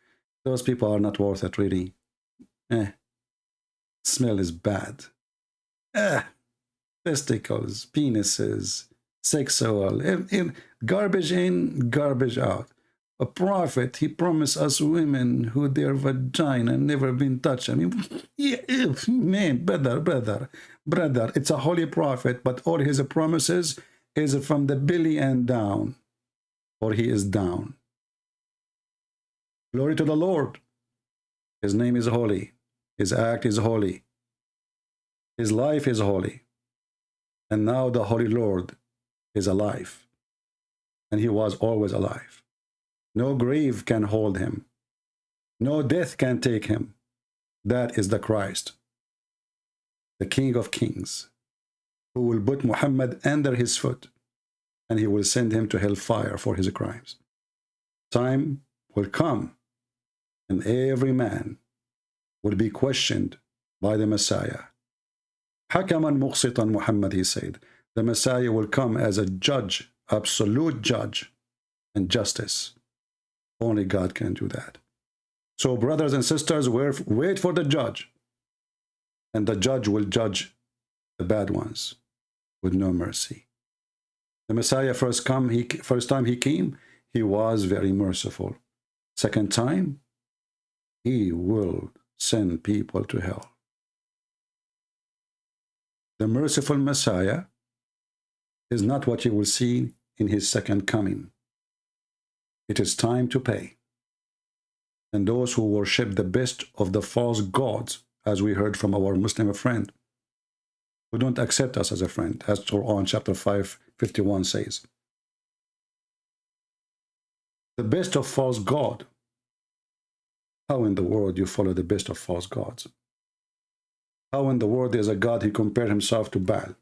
Those people are not worth it, really. Smell is bad. Testicles, penises, sexual, garbage in, garbage out. A prophet, he promised us women who their vagina never been touched. I mean, yeah, man, brother, it's a holy prophet, but all his promises is from the belly and down, or he is down. Glory to the Lord. His name is holy. His act is holy. His life is holy. And now the Holy Lord is alive. And he was always alive. No grave can hold him. No death can take him. That is the Christ, the King of Kings, who will put Muhammad under his foot, and he will send him to hellfire for his crimes. Time will come, and every man will be questioned by the Messiah. Hakaman muqsitan, Muhammad, he said. The Messiah will come as a judge, absolute judge, and justice. Only God can do that. So, brothers and sisters, wait for the judge. And the judge will judge the bad ones with no mercy. The Messiah first time he came, he was very merciful. Second time, he will send people to hell. The merciful Messiah is not what you will see in his second coming. It is time to pay. And those who worship the best of the false gods, as we heard from our Muslim friend, who don't accept us as a friend, as Quran chapter 5:51 says. The best of false god. How in the world you follow the best of false gods? How in the world there's a God who compared himself to Baal?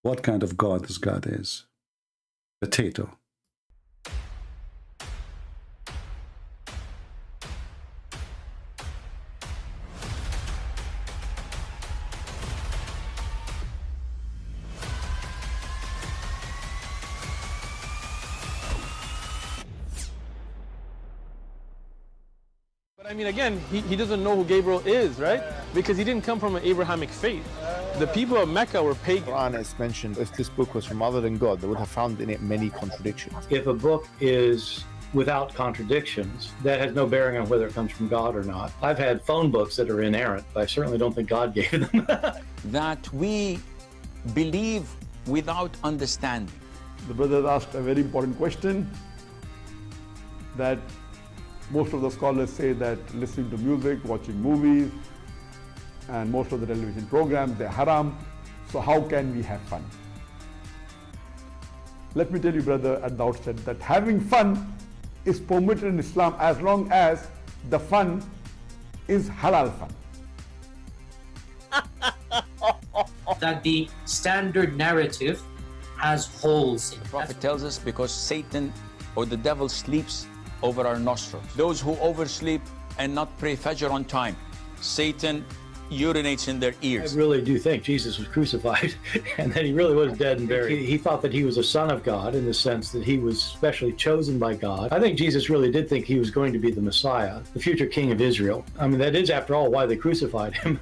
What kind of God this God is? Potato. I mean, again, he doesn't know who Gabriel is, right? Because he didn't come from an Abrahamic faith. The people of Mecca were pagan. Quran is mentioned, if this book was from other than God, they would have found in it many contradictions. If a book is without contradictions, that has no bearing on whether it comes from God or not. I've had phone books that are inerrant, but I certainly don't think God gave them. That we believe without understanding. The brother asked a very important question, that most of the scholars say that listening to music, watching movies, and most of the television programs, they're haram. So how can we have fun? Let me tell you, brother, at the outset that having fun is permitted in Islam as long as the fun is halal fun. That the standard narrative has holes in it. The Prophet tells us because Satan or the devil sleeps over our nostrils. Those who oversleep and not pray Fajr on time, Satan urinates in their ears. I really do think Jesus was crucified and that he really was dead and buried. He thought that he was a son of God in the sense that he was specially chosen by God. I think Jesus really did think he was going to be the Messiah, the future king of Israel. I mean, that is, after all, why they crucified him.